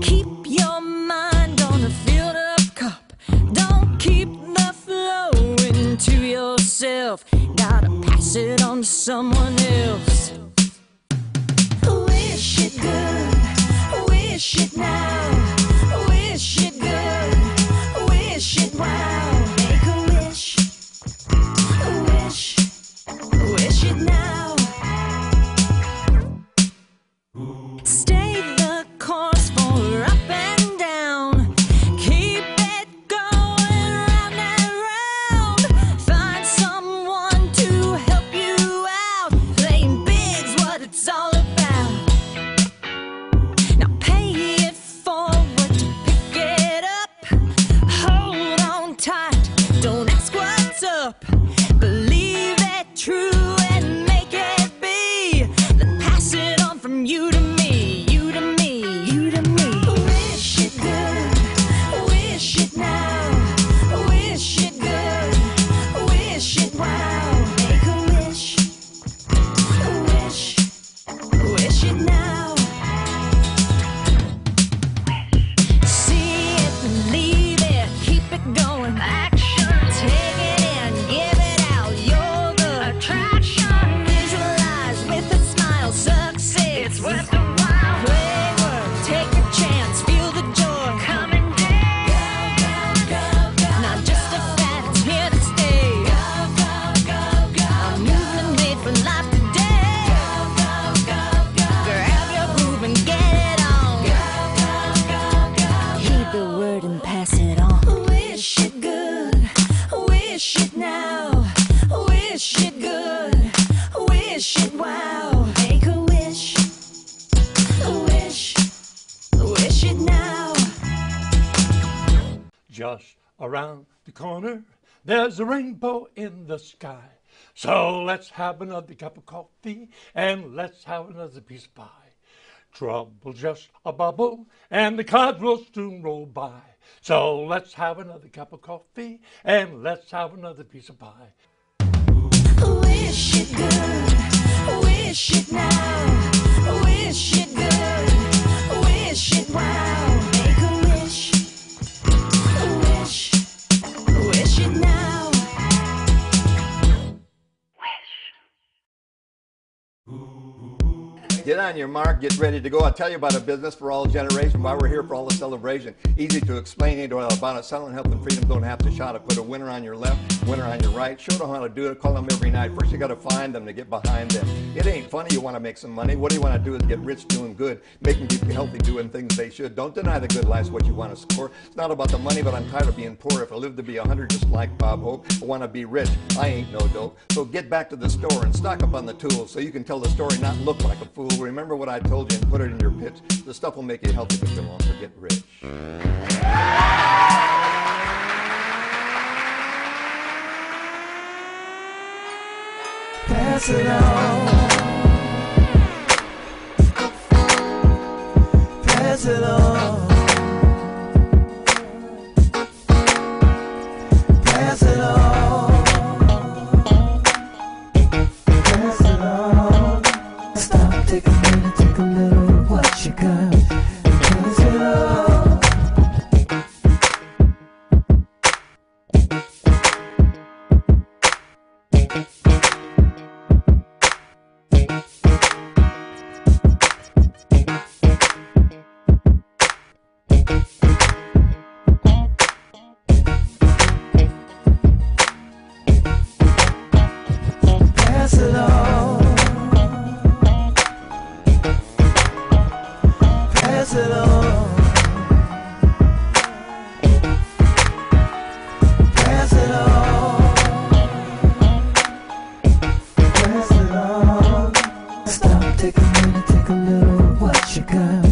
Speaker 23: Keep your mind on a filled up cup. Don't keep the flow into yourself. Gotta pass it on to someone else. Wish it good, wish it now, wish it good. Wish it wow, make a wish, wish it now. Stay the course for up and down. Keep it going round and round. Find someone to help Play work, take a chance, feel the joy. Come and dance. Not just a fad, it's here to stay. A movement made for life today. Grab your groove and get it on. Heed the word and pass it on. Wish it good, wish it now. Wish it good, wish it wow. Make a wish, wish it now.
Speaker 10: Just around the corner, there's a rainbow in the sky. So let's have another cup of coffee and let's have another piece of pie. Trouble just a bubble and the clouds will soon roll by. So let's have another cup of coffee and let's have another piece of pie.
Speaker 23: Wish it good, wish it now. Wish it good, wish it wow. Make a wish, wish it now.
Speaker 8: Get on your mark, get ready to go. I'll tell you about a business for all generations, why we're here for all the celebration. Easy to explain, ain't all about it. Selling health and freedom, don't have to shout it. Put a winner on your left, winner on your right. Show them how to do it, call them every night. First you gotta find them to get behind them. It ain't funny, you wanna make some money. What do you wanna do is get rich doing good, making people healthy, doing things they should. Don't deny the good life's what you wanna score. It's not about the money, but I'm tired of being poor. If I live to be 100 just like Bob Hope, I wanna be rich, I ain't no dope. So get back to the store and stock up on the tools so you can tell the story, not look like a fool. Remember what I told you and put it in your pitch. The stuff will make you healthy but you won't get rich.
Speaker 23: Pass it on. Pass it on. Pass it on. Pass it on. Stop, take a minute, take a little. What you got? Pass it on. Pass it on. Pass it on. Pass it on. Pass it on. Stop, take a minute, take a little. What you got?